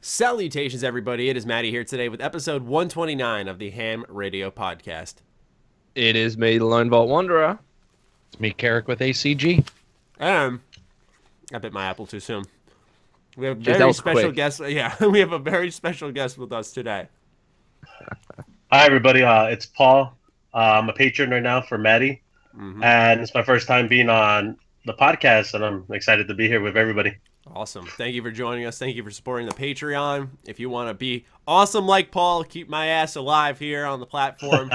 Salutations, everybody. It is Matty here today with episode 129 of the H.A.M Radio Podcast. It is me, the LoneVaultWanderer. It's me, Karak with ACG. I bit my apple too soon. We have a very special guest. Yeah, we have a very special guest with us today. Hi, everybody. It's Paul. I'm a patron right now for Matty, and it's my first time being on the podcast, and I'm excited to be here with everybody. Awesome. Thank you for joining us. Thank you for supporting the Patreon. If you want to be awesome like Paul, keep my ass alive here on the platform,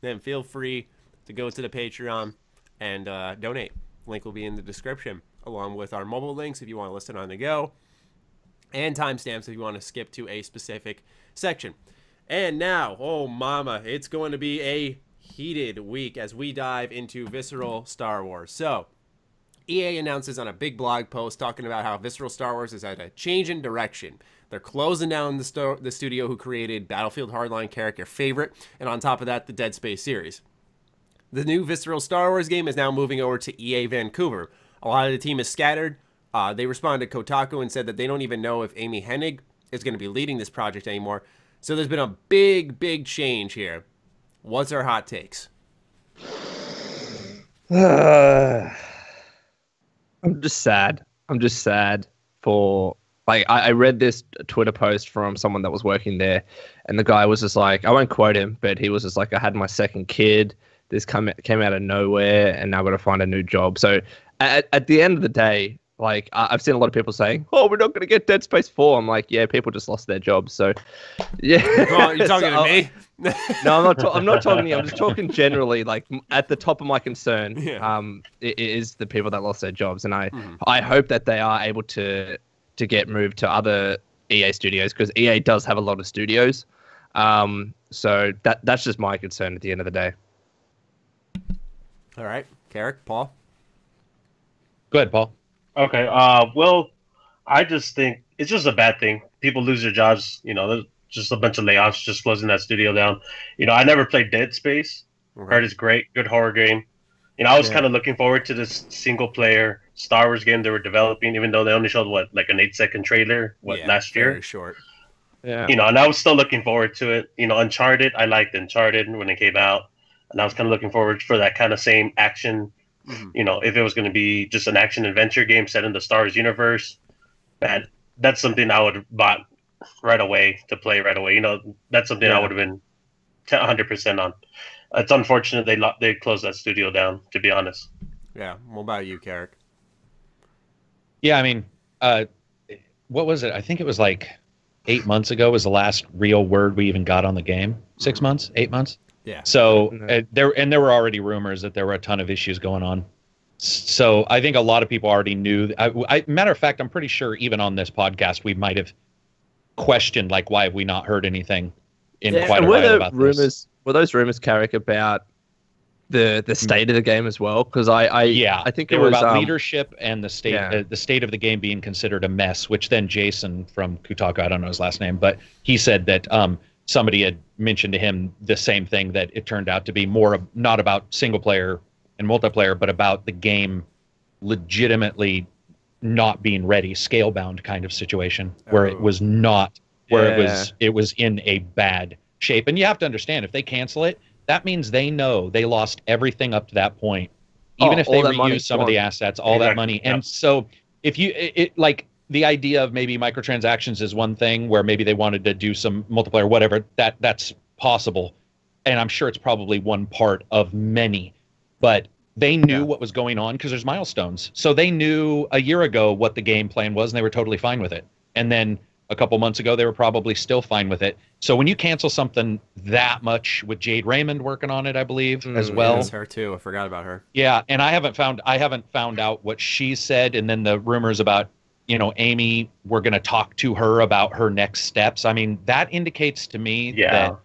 then feel free to go to the Patreon and donate. Link will be in the description, along with our mobile links if you want to listen on the go, and timestamps if you want to skip to a specific section. And now, oh mama, it's going to be a heated week as we dive into Visceral Star Wars. So, EA announces on a big blog post talking about how Visceral Star Wars is at a change in direction. They're closing down the studio who created Battlefield Hardline, Karak, your favorite, and on top of that, the Dead Space series. The new Visceral Star Wars game is now moving over to EA Vancouver. A lot of the team is scattered. They responded to Kotaku and said that they don't even know if Amy Hennig is going to be leading this project anymore. So there's been a big, big change here. What's our hot takes? I'm just sad. For, like, I read this Twitter post from someone that was working there, and the guy was just like, I won't quote him, but he was just like, I had my second kid. This came out of nowhere, and now I've got to find a new job. So at the end of the day, like, I've seen a lot of people saying, oh, we're not going to get Dead Space 4. I'm like, yeah, people just lost their jobs. So, yeah. Oh, you're talking to me? No, I'm not talking to you. I'm just talking generally. Like, at the top of my concern, it is the people that lost their jobs. And I hope that they are able to get moved to other EA studios, because EA does have a lot of studios. So that's just my concern at the end of the day. All right. Karak, Paul? Go ahead, Paul. Okay. Well, I just think it's just a bad thing. People lose their jobs. You know, there's just a bunch of layoffs, just closing that studio down. You know, I never played Dead Space. Heard it's great, good horror game. You know, I was kind of looking forward to this single-player Star Wars game they were developing, even though they only showed, like an 8-second trailer, last year? Very short. Yeah. You know, and I was still looking forward to it. You know, Uncharted, I liked Uncharted when it came out, and I was kind of looking forward for that kind of same action. You know, if it was going to be just an action-adventure game set in the Star Wars universe, that's something I would have bought right away to play right away. You know, that's something I would have been 100% on. It's unfortunate they closed that studio down, to be honest. Yeah. What about you, Karak? Yeah, I mean, what was it? I think it was like 8 months ago was the last real word we even got on the game. 6 months? 8 months? Yeah. So there were already rumors that there were a ton of issues going on. So I think a lot of people already knew. Matter of fact, I'm pretty sure even on this podcast we might have questioned, like, why have we not heard anything in quite a while about this? Were those rumors, Karak, about the state of the game as well? Because I think it was about leadership and the state of the game being considered a mess. Which then Jason from Kotaku, I don't know his last name, but he said that somebody had mentioned to him the same thing, that it turned out to be more not about single player and multiplayer, but about the game legitimately not being ready, scale bound kind of situation, where it was not, it was in a bad shape. And you have to understand, if they cancel it, that means they know they lost everything up to that point, even if they reuse some of the assets, all that money. And so if you like, the idea of maybe microtransactions is one thing, where maybe they wanted to do some multiplayer, whatever, that's possible. And I'm sure it's probably one part of many, but they knew what was going on because there's milestones. So they knew a year ago what the game plan was, and they were totally fine with it. And then a couple months ago, they were probably still fine with it. So when you cancel something that much, with Jade Raymond working on it, I believe, as well. That's her too. I forgot about her. Yeah, and I haven't found out what she said, and then the rumors about, you know, Amy, we're going to talk to her about her next steps. I mean, that indicates to me that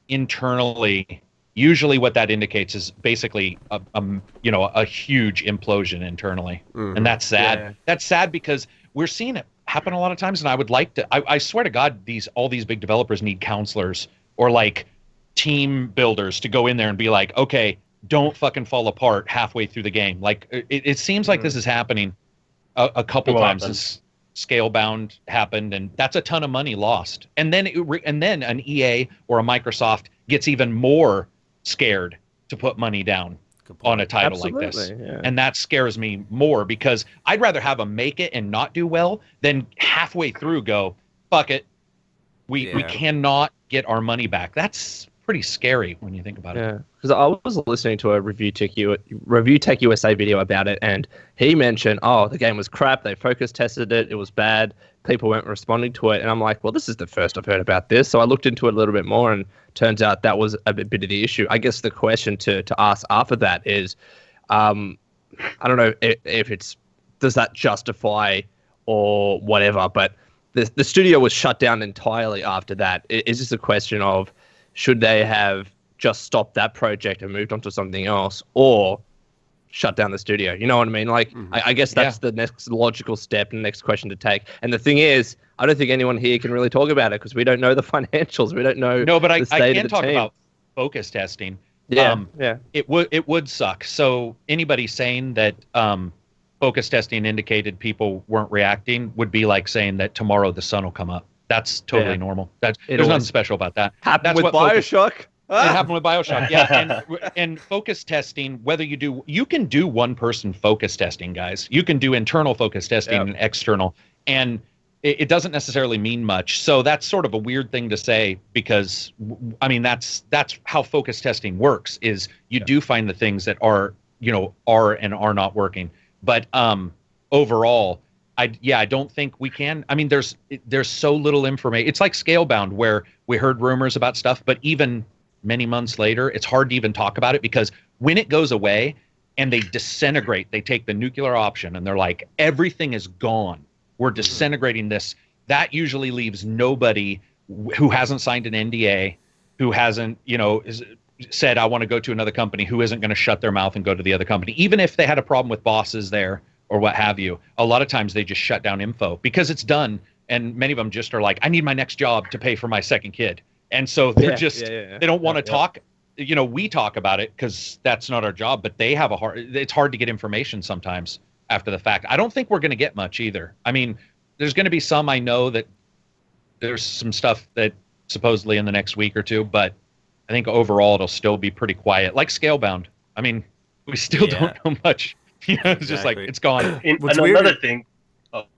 internally, usually what that indicates is basically a huge implosion internally. And that's sad. Yeah. That's sad because we're seeing it happen a lot of times, and I would like to, I swear to God, all these big developers need counselors or like team builders to go in there and be like, okay, don't fucking fall apart halfway through the game. Like, it seems like this is happening a couple times. Scalebound happened, and that's a ton of money lost. And then an EA or a Microsoft gets even more scared to put money down on a title like this. Yeah. And that scares me more, because I'd rather have them make it and not do well than halfway through go, fuck it, we cannot get our money back. That's pretty scary when you think about it. Because I was listening to a Review Tech USA video about it, and he mentioned, the game was crap, they focus tested it, it was bad, people weren't responding to it, and I'm like, well, this is the first I've heard about this. So I looked into it a little bit more, and turns out that was a bit of the issue. I guess the question to ask after that is, I don't know if it's, does that justify or whatever, but the studio was shut down entirely after that. Is this a question of, should they have just stopped that project and moved on to something else, or shut down the studio? You know what I mean? Like, I guess that's the next logical step and next question to take. And the thing is, I don't think anyone here can really talk about it because we don't know the financials. We don't know. No, but I can talk about focus testing. It would suck. So anybody saying that focus testing indicated people weren't reacting would be like saying that tomorrow the sun will come up. That's totally normal. There's nothing special about that. Happened with Bioshock. It happened with Bioshock, yeah. And focus testing, whether you can do one-person focus testing, guys. You can do internal focus testing and external, and it doesn't necessarily mean much. So that's sort of a weird thing to say, because I mean that's how focus testing works. Is you do find the things that are and are not working, but overall, I don't think we can. I mean, there's so little information. It's like Scalebound, where we heard rumors about stuff, but even many months later, it's hard to even talk about it, because when it goes away and they disintegrate, they take the nuclear option and they're like, everything is gone. We're disintegrating this. That usually leaves nobody who hasn't signed an NDA, who hasn't, said, I want to go to another company, who isn't going to shut their mouth and go to the other company. Even if they had a problem with bosses there or what have you, a lot of times they just shut down info because it's done. And many of them just are like, I need my next job to pay for my second kid. And so they're they don't want to talk. We talk about it because that's not our job, but they have it's hard to get information sometimes after the fact. I don't think we're going to get much either. I mean, there's going to be some, I know that there's some stuff that supposedly in the next week or two, but I think overall it'll still be pretty quiet, like Scalebound. I mean, we still don't know much. It's just like, it's gone. Another thing.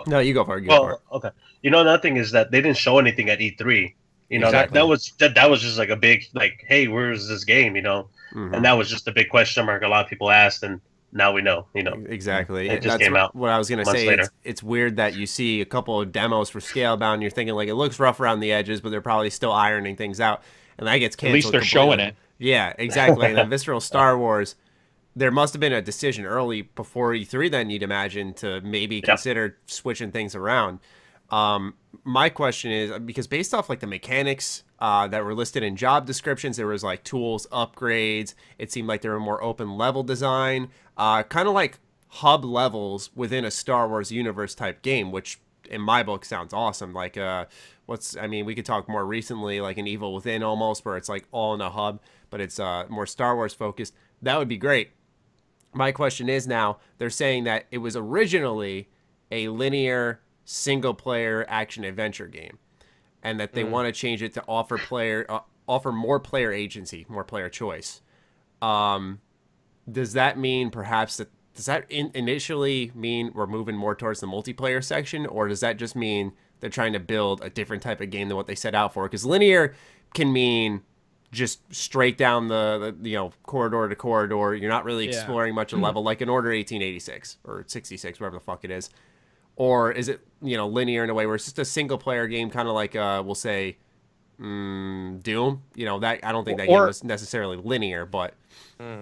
No, you go for it. Okay. Another thing is that they didn't show anything at E3. That was just like a big, like, hey, where's this game? And that was just a big question mark a lot of people asked, and now we know. Exactly. It just came out. What I was gonna say. It's weird that you see a couple of demos for Scalebound, and you're thinking like it looks rough around the edges, but they're probably still ironing things out, and that gets canceled. At least they're showing it. Yeah, exactly. And then Visceral Star Wars, there must have been a decision early before E3, then you'd imagine, to maybe consider switching things around. My question is, because based off like the mechanics that were listed in job descriptions, there was like tools, upgrades. It seemed like there were more open level design, kind of like hub levels within a Star Wars universe type game, which in my book sounds awesome. Like we could talk more recently, like an Evil Within almost, where it's like all in a hub, but it's more Star Wars focused. That would be great. My question is, now they're saying that it was originally a linear single-player action-adventure game, and that they want to change it to offer more player agency, more player choice. Does that mean perhaps that initially mean we're moving more towards the multiplayer section, or does that just mean they're trying to build a different type of game than what they set out for? Because linear can mean just straight down the corridor to corridor. You're not really exploring much of level, like in Order 1886 or 66, whatever the fuck it is. Or is it, linear in a way where it's just a single player game, kind of like, we'll say, Doom? That I don't think that game was necessarily linear, but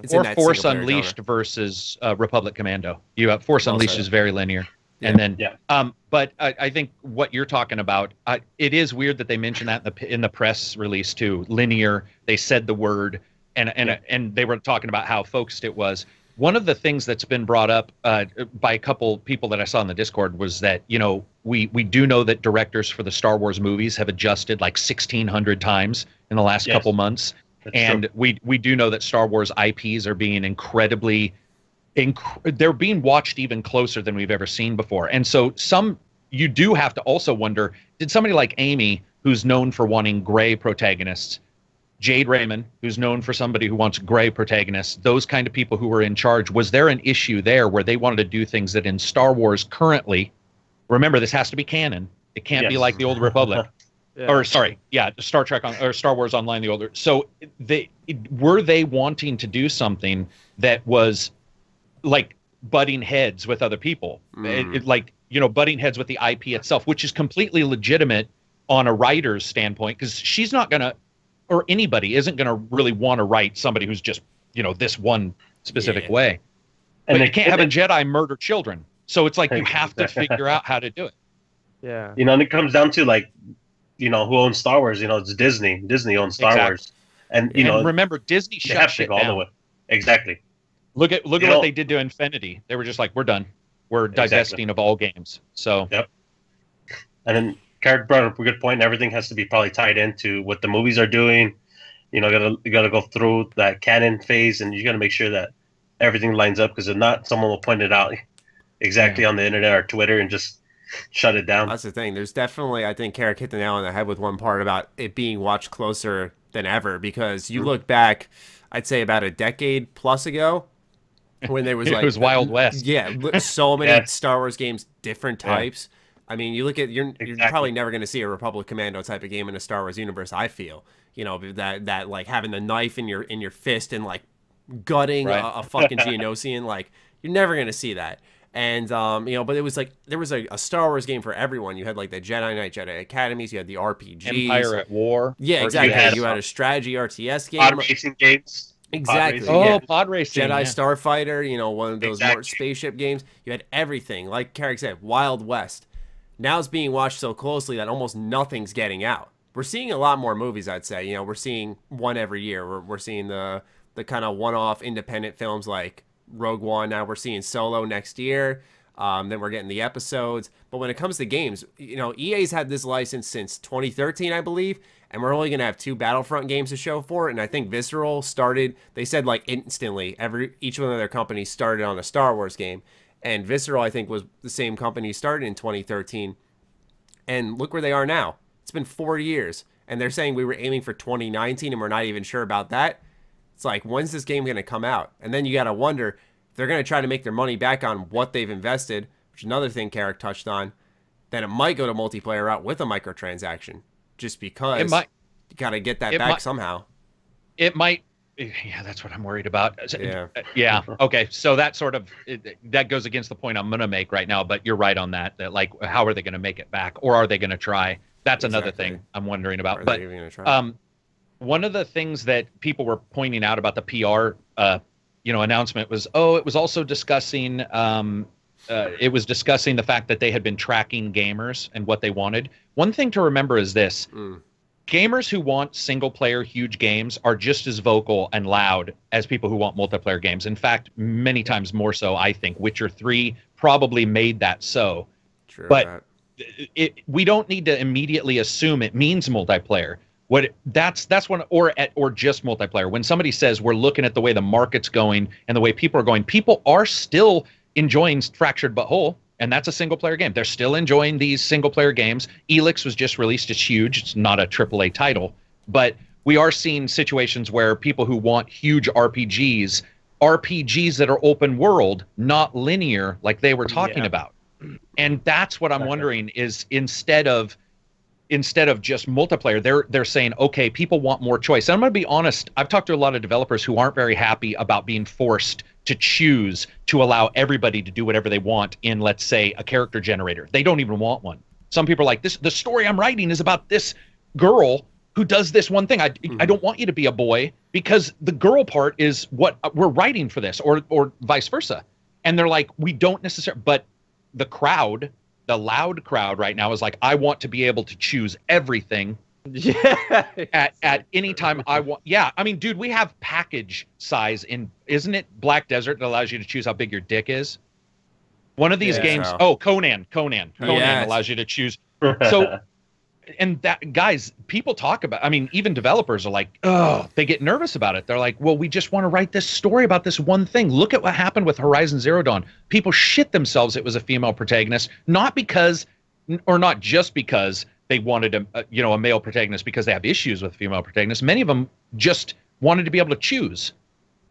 it's in that Force Unleashed genre. Versus Republic Commando. You have Force Unleashed is very linear. Yeah. And then, but I think what you're talking about, it is weird that they mentioned that in the press release too. Linear, they said the word, and they were talking about how focused it was. One of the things that's been brought up by a couple people that I saw in the Discord was that, we do know that directors for the Star Wars movies have adjusted like 1,600 times in the last couple months. And we do know that Star Wars IPs are being they're being watched even closer than we've ever seen before. And so some you do have to also wonder, did somebody like Amy, who's known for wanting gray protagonists, Jade Raymond, who's known for somebody who wants gray protagonists, those kind of people who were in charge, was there an issue there where they wanted to do things that in Star Wars currently, remember, this has to be canon. It can't be like the Old Republic. Or sorry, Star Trek or Star Wars Online, the older. So were they wanting to do something that was like butting heads with other people, like, you know, butting heads with the IP itself, which is completely legitimate on a writer's standpoint, because she's not gonna, or anybody isn't gonna really want to write somebody who's just, you know, this one specific way. And you can't have a Jedi murder children, so it's like you have to figure out how to do it. Yeah, you know, and it comes down to, like, you know, who owns Star Wars? You know, it's Disney. Disney owns Star Wars, and you know, remember, Disney shut shit down. All the way. Exactly. Look at what they did to Infinity. They were just like, we're done. We're divesting of all games. So yep. And then Karak brought up a good point. Everything has to be probably tied into what the movies are doing. You know, you gotta go through that canon phase, and you gotta make sure that everything lines up, because if not, someone will point it out exactly on the internet or Twitter and just shut it down. That's the thing. There's definitely, I think Karak hit the nail on the head with one part about it being watched closer than ever, because you look back, I'd say about a decade plus ago, when there was like, it was Wild West. Yeah, so many Star Wars games, different types. I mean, you look at, you're probably never going to see a Republic Commando type of game in a Star Wars universe, I feel. You know, that like having the knife in your fist and like gutting a fucking Geonosian, like you're never going to see that. And, you know, but it was like, there was a Star Wars game for everyone. You had like the Jedi Knight, Jedi Academies, you had the RPGs. Empire at War. Yeah, exactly. You had a strategy RTS game. Pod racing games. Exactly. Pod racing. Jedi Starfighter, you know, one of those more spaceship games. You had everything. Like Karak said, Wild West. Now it's being watched so closely that almost nothing's getting out. We're seeing a lot more movies, I'd say. You know, we're seeing one every year. We're seeing the kind of one-off independent films like Rogue One. Now we're seeing Solo next year. Then we're getting the episodes. But when it comes to games, you know, EA's had this license since 2013, I believe, and we're only going to have 2 Battlefront games to show for it. And I think Visceral started, they said like instantly, each one of their companies started on a Star Wars game. And Visceral, I think, was the same company started in 2013. And look where they are now. It's been 4 years. And they're saying we were aiming for 2019, and we're not even sure about that. It's like, when's this game going to come out? And then you got to wonder if they're going to try to make their money back on what they've invested, which is another thing Karak touched on, then it might go to multiplayer route with a microtransaction, just because you got to get that back somehow. It might. Yeah, that's what I'm worried about. Yeah. Okay. So that sort of, that goes against the point I'm going to make right now, but you're right on that like, how are they going to make it back, or are they going to try? That's another thing I'm wondering about. But one of the things that people were pointing out about the PR, announcement was, it was also discussing, it was discussing the fact that they had been tracking gamers and what they wanted. One thing to remember is this. Gamers who want single-player huge games are just as vocal and loud as people who want multiplayer games. In fact, many times more so, I think. Witcher 3 probably made that so. True. But we don't need to immediately assume it means multiplayer. That's when, or just multiplayer. When somebody says we're looking at the way the market's going and the way people are going, people are still enjoying Fractured But Whole. And that's a single-player game. They're still enjoying these single-player games. Elix was just released. It's huge. It's not a AAA title. But we are seeing situations where people who want huge RPGs that are open world, not linear, like they were talking about. And that's what I'm wondering is instead of just multiplayer, they're saying, okay, people want more choice. And I'm going to be honest. I've talked to a lot of developers who aren't very happy about being forced to choose to allow everybody to do whatever they want in, let's say, a character generator. They don't even want one. Some people are like, the story I'm writing is about this girl who does this one thing. I don't want you to be a boy because the girl part is what we're writing for this, or vice versa. And they're like, we don't necessarily, but the crowd, the loud crowd right now is like, I want to be able to choose everything. At any time I want. Yeah, I mean, dude, we have package size in, isn't it Black Desert that allows you to choose how big your dick is? One of these games. Oh, Conan allows you to choose. So, and that, guys, people talk about, I mean, even developers are like, they get nervous about it. They're like, well, we just want to write this story about this one thing. Look at what happened with Horizon Zero Dawn. People shit themselves it was a female protagonist, not because or not just because they wanted a male protagonist because they have issues with female protagonists. Many of them just wanted to be able to choose.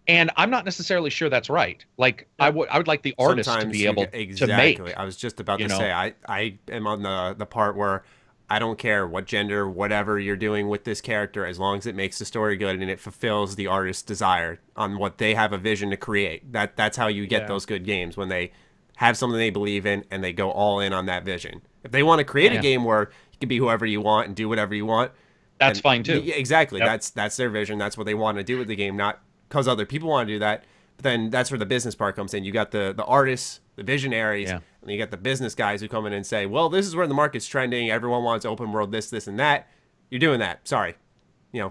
And I'm not necessarily sure that's right. Like I would like the artist to be able to make. I was just about to say I am on the part where I don't care what gender, whatever you're doing with this character, as long as it makes the story good and it fulfills the artist's desire on what they have a vision to create. That's how you get those good games, when they have something they believe in and they go all in on that vision. If they want to create a game where you can be whoever you want and do whatever you want, that's fine too. Yeah, exactly. Yep. That's their vision. That's what they want to do with the game, not because other people want to do that. But then that's where the business part comes in. You got the artists, the visionaries, and you got the business guys who come in and say, well, this is where the market's trending. Everyone wants open world, this, and that. You're doing that. Sorry.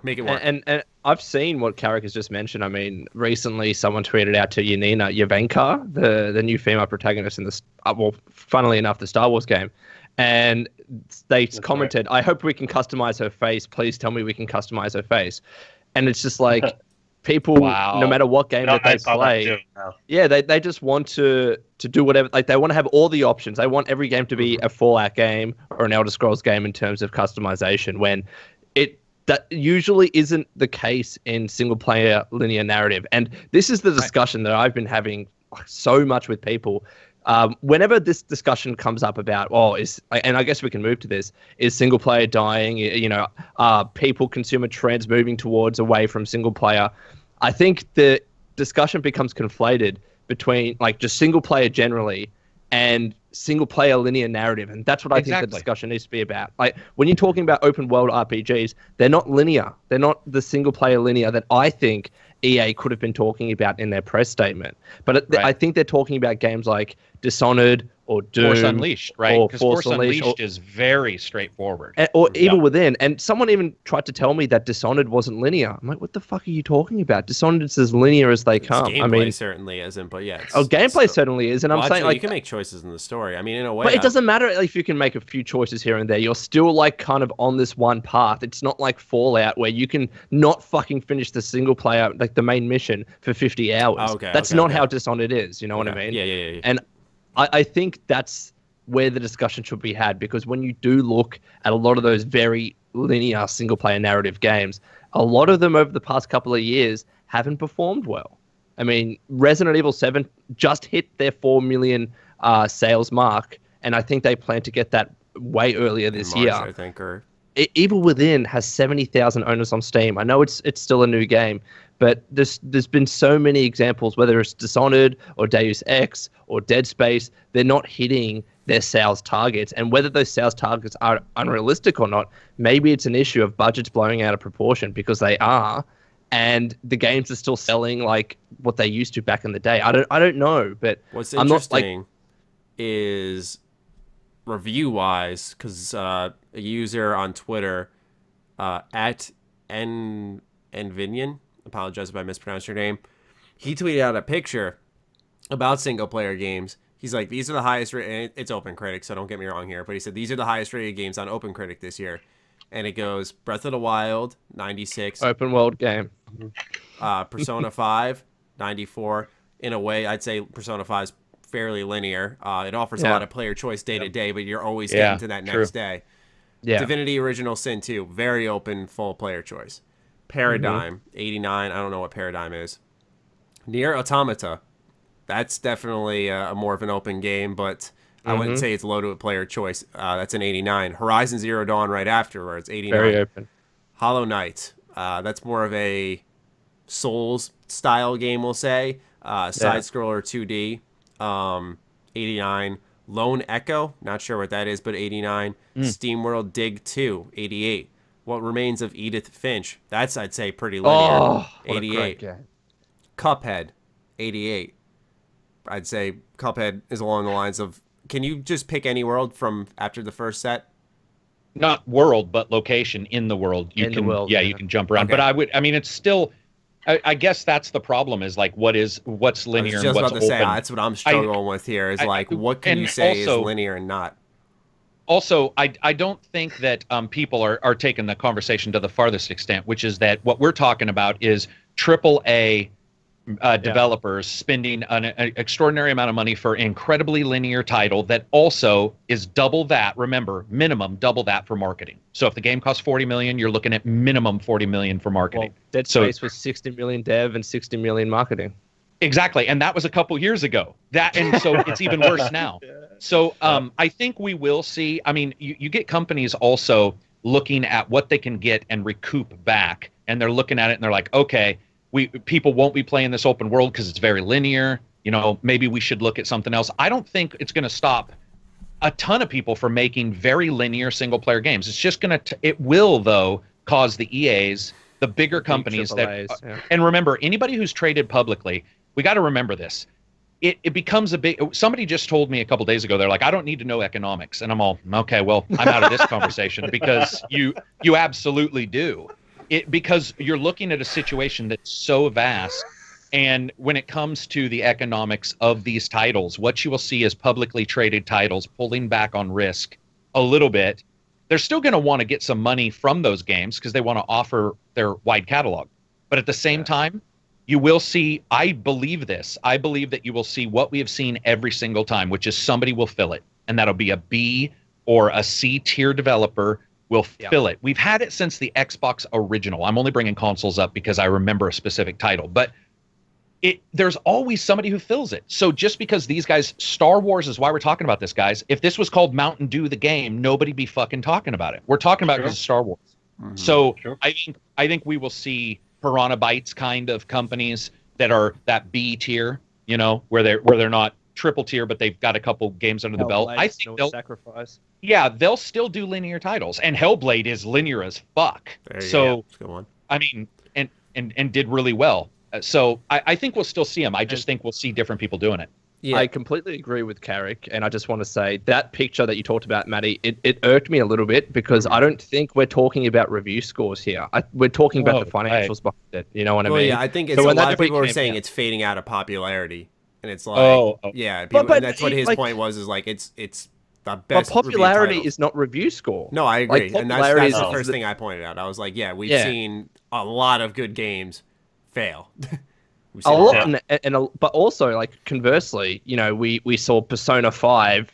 Make it work. And I've seen what Karak has just mentioned. I mean, recently someone tweeted out to Yanina Yavenka, the new female protagonist in funnily enough, the Star Wars game. And they commented, I hope we can customize her face. Please tell me we can customize her face. And it's just like, people, no matter what game that they play, they just want to do whatever. Like, they want to have all the options. They want every game to be a Fallout game or an Elder Scrolls game in terms of customization, when that usually isn't the case in single-player linear narrative. And this is the discussion that I've been having so much with people. Whenever this discussion comes up about, and I guess we can move to this, is single player dying, people, consumer trends moving towards away from single player, I think the discussion becomes conflated between just single player generally and single player linear narrative. And that's what I think the discussion needs to be about. Like, when you're talking about open world RPGs, they're not linear. They're not the single player linear that I think EA could have been talking about in their press statement. But I think they're talking about games like Dishonored or Doom. Force Unleashed, right? Because Force Unleashed is very straightforward. Or Evil Within. And someone even tried to tell me that Dishonored wasn't linear. I'm like, what the fuck are you talking about? Dishonored is as linear as they come. Gameplay certainly isn't, but yeah. Gameplay certainly is. And I'm saying, you can make choices in the story. I mean, in a way. But it doesn't matter if you can make a few choices here and there. You're still kind of on this one path. It's not like Fallout where you can not fucking finish the single player, the main mission, for 50 hours. That's not how Dishonored is. You know what I mean? Yeah. And I think that's where the discussion should be had, because when you do look at a lot of those very linear single-player narrative games, a lot of them over the past couple of years haven't performed well. I mean, Resident Evil 7 just hit their 4 million sales mark, and I think they plan to get that way earlier this year. I think, Evil Within has 70,000 owners on Steam. I know it's still a new game, but there's been so many examples, whether it's Dishonored or Deus Ex or Dead Space, they're not hitting their sales targets. And whether those sales targets are unrealistic or not, maybe it's an issue of budgets blowing out of proportion, because they are, and the games are still selling like what they used to back in the day. I don't know, but what's interesting is review-wise, because a user on Twitter at Nvinian, apologize if I mispronounced your name, he tweeted out a picture about single-player games. He's like, these are the highest rated, it's OpenCritic, so don't get me wrong here, but he said these are the highest rated games on OpenCritic this year. And it goes Breath of the Wild, 96. Open world game. Persona 5, 94. In a way, I'd say Persona 5 is fairly linear. It offers a lot of player choice day to day, but you're always getting to that next day. Yeah. Divinity Original Sin 2, very open, full player choice. Paradigm, 89. I don't know what Paradigm is. Nier Automata. That's definitely more of an open game, but I wouldn't say it's loaded with player choice. That's an 89. Horizon Zero Dawn right afterwards, 89. Very open. Hollow Knight. That's more of a Souls-style game, we'll say. Side-scroller 2D, 89. Lone Echo, not sure what that is, but 89. SteamWorld Dig 2, 88. What Remains of Edith Finch. That's, I'd say, pretty linear. 88. Cuphead, 88. I'd say Cuphead is along the lines of, can you just pick any world from after the first set? Not world, but location in the world. You can jump around. Okay. But I mean, it's still, I guess that's the problem, is like, what's linear and what's open. That's what I'm struggling with here, is what can you say is linear and not? Also, I don't think that people are taking the conversation to the farthest extent, which is that what we're talking about is AAA developers spending an extraordinary amount of money for an incredibly linear title that also is double that. Remember, minimum double that for marketing. So if the game costs $40 million, you're looking at minimum $40 million for marketing. Well, Dead Space was 60 million dev and 60 million marketing. Exactly, and that was a couple years ago. And so it's even worse now. So I think we will see. I mean, you get companies also looking at what they can get and recoup back, and they're looking at it and they're like, okay, people won't be playing this open world because it's very linear. You know, maybe we should look at something else. I don't think it's going to stop a ton of people from making very linear single player games. It's just going to, it will though cause the EAs, the bigger companies and remember, anybody who's traded publicly, we got to remember this. It becomes a big, somebody just told me a couple days ago, they're like, I don't need to know economics. And I'm all, okay, well, I'm out of this conversation because you absolutely do. Because you're looking at a situation that's so vast, and when it comes to the economics of these titles, what you will see is publicly traded titles pulling back on risk a little bit. They're still going to want to get some money from those games because they want to offer their wide catalog. But at the same time, you will see, I believe that you will see what we have seen every single time, which is somebody will fill it. And that'll be a B or a C tier developer will fill it. We've had it since the Xbox original. I'm only bringing consoles up because I remember a specific title, but there's always somebody who fills it. So just because these guys, Star Wars is why we're talking about this, guys. If this was called Mountain Dew the game, nobody'd be fucking talking about it. We're talking about it because of Star Wars. Mm-hmm. So I think we will see Piranha Bytes kind of companies that are that B tier, you know, where they're not triple tier, but they've got a couple games under the belt. I think they'll sacrifice. Yeah, they'll still do linear titles, and Hellblade is linear as fuck. So I mean, and did really well. So I think we'll still see them. I just think we'll see different people doing it. Yeah, I completely agree with Karak, and I just want to say that picture that you talked about, Matty, it irked me a little bit because I don't think we're talking about review scores here. We're talking about the financials behind it. You know what I mean? Yeah, I think it's a lot of people are saying it's fading out of popularity, and it's like, yeah, people, but that's what his point was. Is like it's the best. But popularity is not review score. No, I agree, and that's the first thing I pointed out. I was like, yeah, we've seen a lot of good games fail. A lot, but also, like, conversely, you know, we saw Persona 5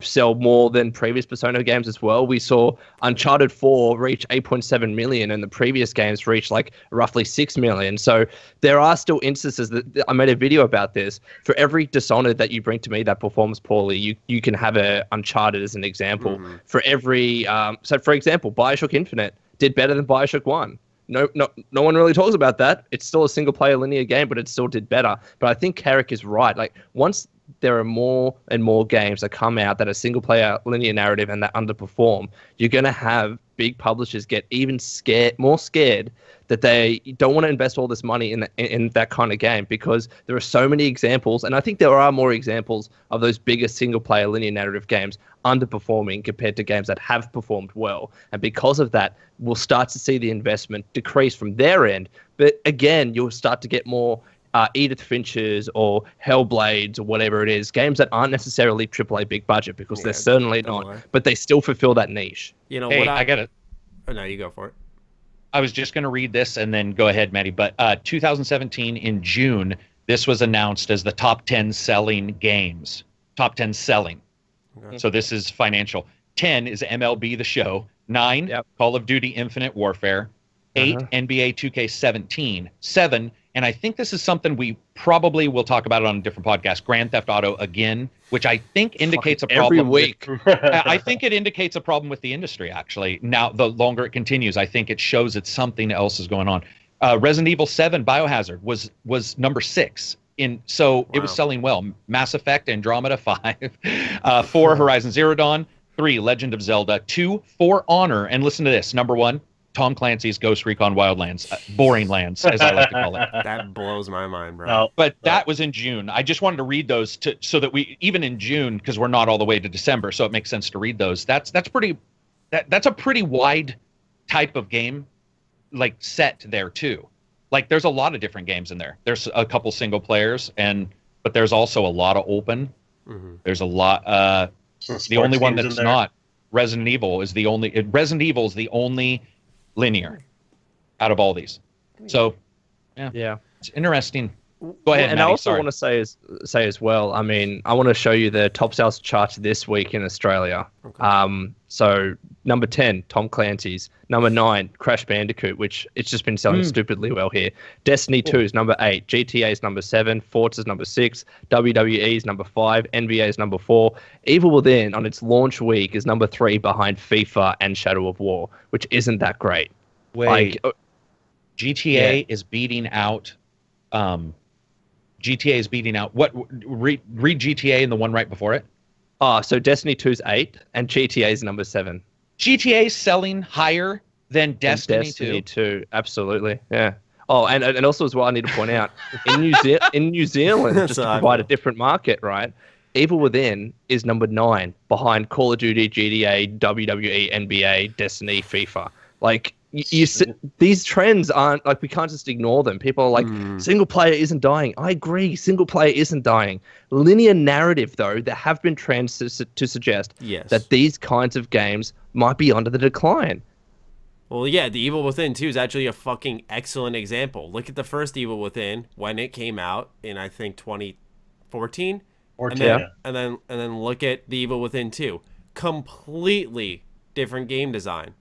sell more than previous Persona games as well. We saw Uncharted 4 reach 8.7 million, and the previous games reached like roughly 6 million. So there are still instances that I made a video about this. For every Dishonored that you bring to me that performs poorly, you can have a Uncharted as an example. Mm-hmm. For every so for example, BioShock Infinite did better than BioShock 1. No one really talks about that. It's still a single-player linear game, but it still did better. But I think Karak is right. Like, once there are more and more games that come out that are single-player linear narrative and that underperform, you're going to have big publishers get even more scared that they don't want to invest all this money in that kind of game, because there are so many examples, and I think there are more examples of those bigger single-player linear narrative games underperforming compared to games that have performed well. And because of that, we'll start to see the investment decrease from their end. But again, you'll start to get more Edith Finch's or Hellblades or whatever it is, games that aren't necessarily AAA big budget, because they're certainly not, but they still fulfill that niche. You know, I get it. Oh, no, you go for it. I was just going to read this and then go ahead, Matty. But 2017 in June, this was announced as the top 10 selling games. Top 10 selling. Okay. So this is financial. 10 is MLB The Show. 9, Call of Duty Infinite Warfare. 8, NBA 2K17. 7, and I think this is something we probably will talk about it on a different podcast, Grand Theft Auto again, which I think indicates a problem. Every week. I think it indicates a problem with the industry, actually. Now, the longer it continues, I think it shows that something else is going on. Resident Evil 7 Biohazard was number 6. So it was selling well. Mass Effect Andromeda 5. 4, Horizon Zero Dawn. 3, Legend of Zelda. 2, For Honor. And listen to this. Number 1, Tom Clancy's Ghost Recon Wildlands, Boring Lands, as I like to call it. That blows my mind, bro. No, but that was in June. I just wanted to read those so that we, even in June, because we're not all the way to December, so it makes sense to read those. That's a pretty wide type of game, like, set there too. Like, there's a lot of different games in there. There's a couple single players, but there's also a lot of open. Mm-hmm. There's a lot. The only one that's not Resident Evil is the only linear out of all these. So yeah, it's interesting. Go ahead, and Matty, I also sorry. want to say as well. I mean, I want to show you the top sales charts this week in Australia. Okay. So number 10, Tom Clancy's. Number 9, Crash Bandicoot, which it's just been selling stupidly well here. Destiny 2 is number 8. GTA is number 7. Forza's number 6. WWE is number 5. NBA is number 4. Evil Within on its launch week is number 3 behind FIFA and Shadow of War, which isn't that great. Wait, GTA is beating out. GTA is beating out what? Read GTA and the one right before it. So Destiny 2's 8 and GTA is number 7. GTA is selling higher than Destiny 2. Absolutely, yeah. Oh, and also as well, I need to point out in New Zealand, just to provide a different market, right? Evil Within is number 9 behind Call of Duty, GTA, WWE, NBA, Destiny, FIFA. Like. These trends aren't like we can't just ignore them. People are like, single player isn't dying. I agree, single player isn't dying. Linear narrative, though, there have been trends to suggest that these kinds of games might be under the decline. Well, yeah, the Evil Within 2 is actually a fucking excellent example. Look at the first Evil Within when it came out in, I think, 2014. And then look at the Evil Within 2. Completely different game design.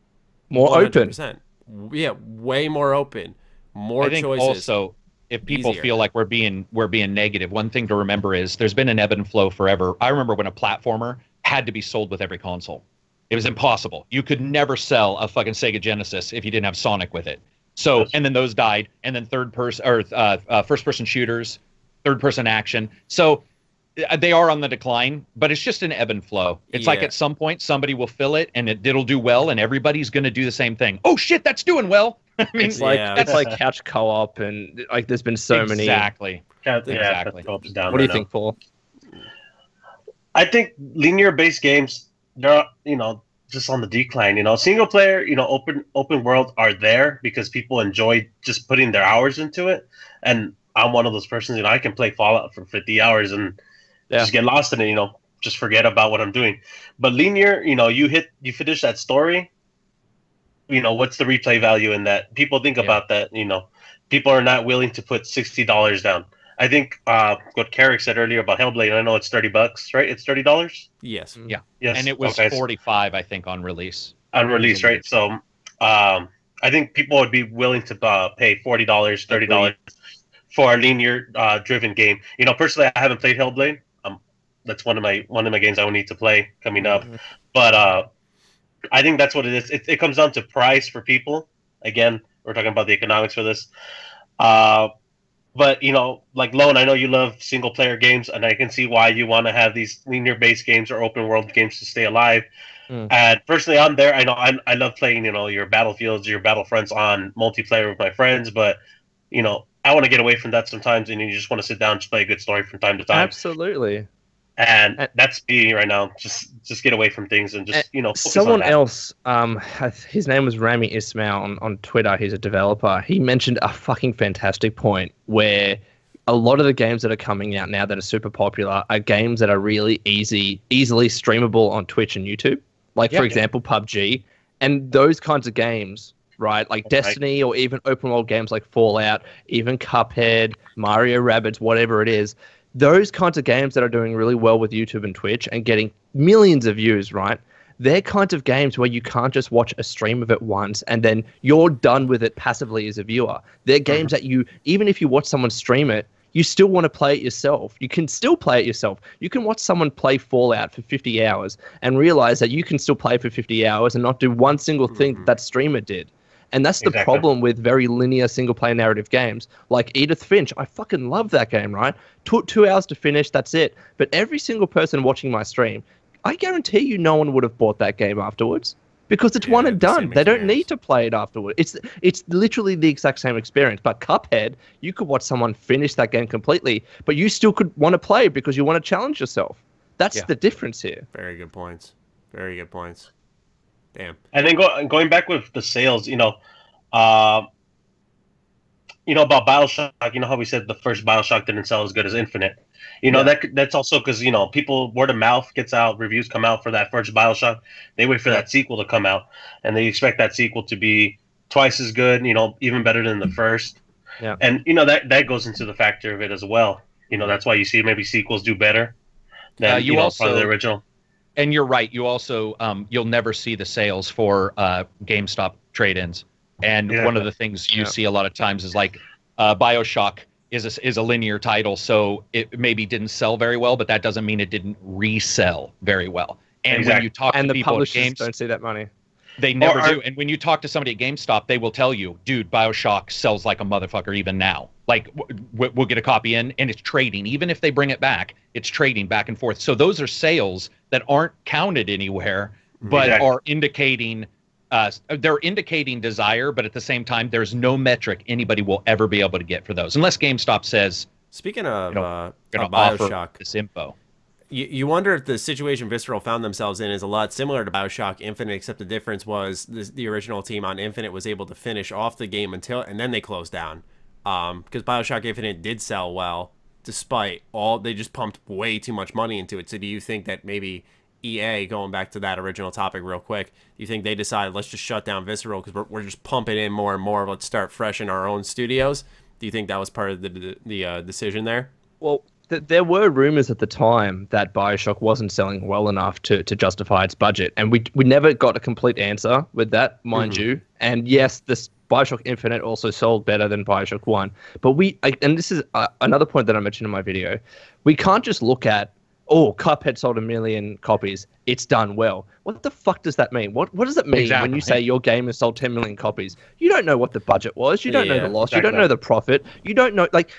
More 100%. open. Yeah, way more open. More choices. Also, if people feel like we're being negative, one thing to remember is there's been an ebb and flow forever. I remember when a platformer had to be sold with every console. It was impossible. You could never sell a fucking Sega Genesis if you didn't have Sonic with it. So, and then those died, and then first-person shooters, third-person action. So they are on the decline, but it's just an ebb and flow. It's like at some point somebody will fill it, and it'll do well, and everybody's going to do the same thing. Oh shit, that's doing well. I mean, it's like couch co-op, and like there's been so many. Exactly. What do you think, Paul? I think linear-based games, they're just on the decline. Single player, open world are there because people enjoy just putting their hours into it, and I'm one of those persons. I can play Fallout for 50 hours and just get lost in it, just forget about what I'm doing. But linear, you finish that story, what's the replay value in that? People think about that, people are not willing to put $60 down. I think what Karak said earlier about Hellblade, I know it's $30, right? It's $30? Yes. Yeah. Yes. And it was 45, I think, on release. On release, right? So I think people would be willing to pay $40, $30 for a linear driven game. Personally, I haven't played Hellblade. That's one of my games I will need to play coming up. But I think that's what it is. It comes down to price for people. Again, we're talking about the economics for this. But like Lone, I know you love single player games, and I can see why you want to have these linear based games or open world games to stay alive. And personally, I'm there. I know I love playing your Battlefields, your Battlefronts on multiplayer with my friends, but I want to get away from that sometimes, and you just want to sit down and just play a good story from time to time. Absolutely. And that's me right now. Just get away from things and just focus someone on that. else. His name was Rami Ismail on Twitter. He's a developer. He mentioned a fucking fantastic point where a lot of the games that are coming out now that are super popular are games that are really easily streamable on Twitch and YouTube. Like for example, PUBG, and those kinds of games. Right, like Destiny or even open world games like Fallout, even Cuphead, Mario Rabbids, whatever it is. Those kinds of games that are doing really well with YouTube and Twitch and getting millions of views, right? They're kinds of games where you can't just watch a stream of it once and then you're done with it passively as a viewer. They're games that even if you watch someone stream it, you still want to play it yourself. You can still play it yourself. You can watch someone play Fallout for 50 hours and realize that you can still play for 50 hours and not do one single thing that streamer did. And that's the problem with very linear single-player narrative games. Like Edith Finch, I fucking love that game, right? 2 hours to finish, that's it. But every single person watching my stream, I guarantee you no one would have bought that game afterwards. Because it's one and done. They don't need to play it afterwards. It's literally the exact same experience. But Cuphead, you could watch someone finish that game completely, but you still could want to play because you want to challenge yourself. That's the difference here. Very good points. Very good points. Damn. And then going back with the sales, about BioShock, how we said the first BioShock didn't sell as good as Infinite. That's also because, people, word of mouth gets out, reviews come out for that first BioShock. They wait for that sequel to come out, and they expect that sequel to be twice as good, even better than the first. Yeah. And that goes into the factor of it as well. That's why you see maybe sequels do better than part of the original. And you're right. You also you'll never see the sales for GameStop trade-ins. And one of the things you see a lot of times is like BioShock is a linear title, so it maybe didn't sell very well, but that doesn't mean it didn't resell very well. And when you talk to the people publishers at Games, don't see that money. They never do. And when you talk to somebody at GameStop, they will tell you, dude, BioShock sells like a motherfucker even now. Like, we'll get a copy in, and it's trading. Even if they bring it back, it's trading back and forth. So those are sales that aren't counted anywhere, but are indicating they're indicating desire, but at the same time, there's no metric anybody will ever be able to get for those. Unless GameStop says, speaking of BioShock, this info. You wonder if the situation Visceral found themselves in is a lot similar to BioShock Infinite, except the difference was the original team on Infinite was able to finish off the game and then they closed down. Because BioShock Infinite did sell well, despite they just pumped way too much money into it. So do you think that maybe EA, going back to that original topic real quick, do you think they decided, let's just shut down Visceral because we're just pumping in more and more, let's start fresh in our own studios? Do you think that was part of the decision there? Well, there were rumors at the time that BioShock wasn't selling well enough to justify its budget, and we never got a complete answer with that, mind you. And yes, this BioShock Infinite also sold better than BioShock 1, but and this is another point that I mentioned in my video, we can't just look at, Cuphead sold 1 million copies, it's done well. What the fuck does that mean? What does it mean when you say your game has sold 10 million copies? You don't know what the budget was, you don't know the loss, you don't know the profit, you don't know, like...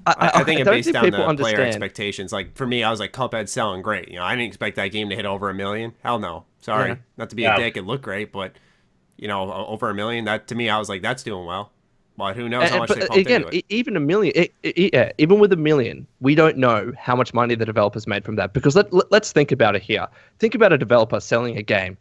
I think it based down the player expectations. Like, for me, I was like, Cuphead's selling great. I didn't expect that game to hit over 1 million. Hell no. Sorry. Not to be a dick, it looked great, but, over 1 million, that to me, I was like, that's doing well. But who knows how much they pumped into it. Even 1 million, even with 1 million, we don't know how much money the developers made from that. Because let's think about it here. Think about a developer selling a game.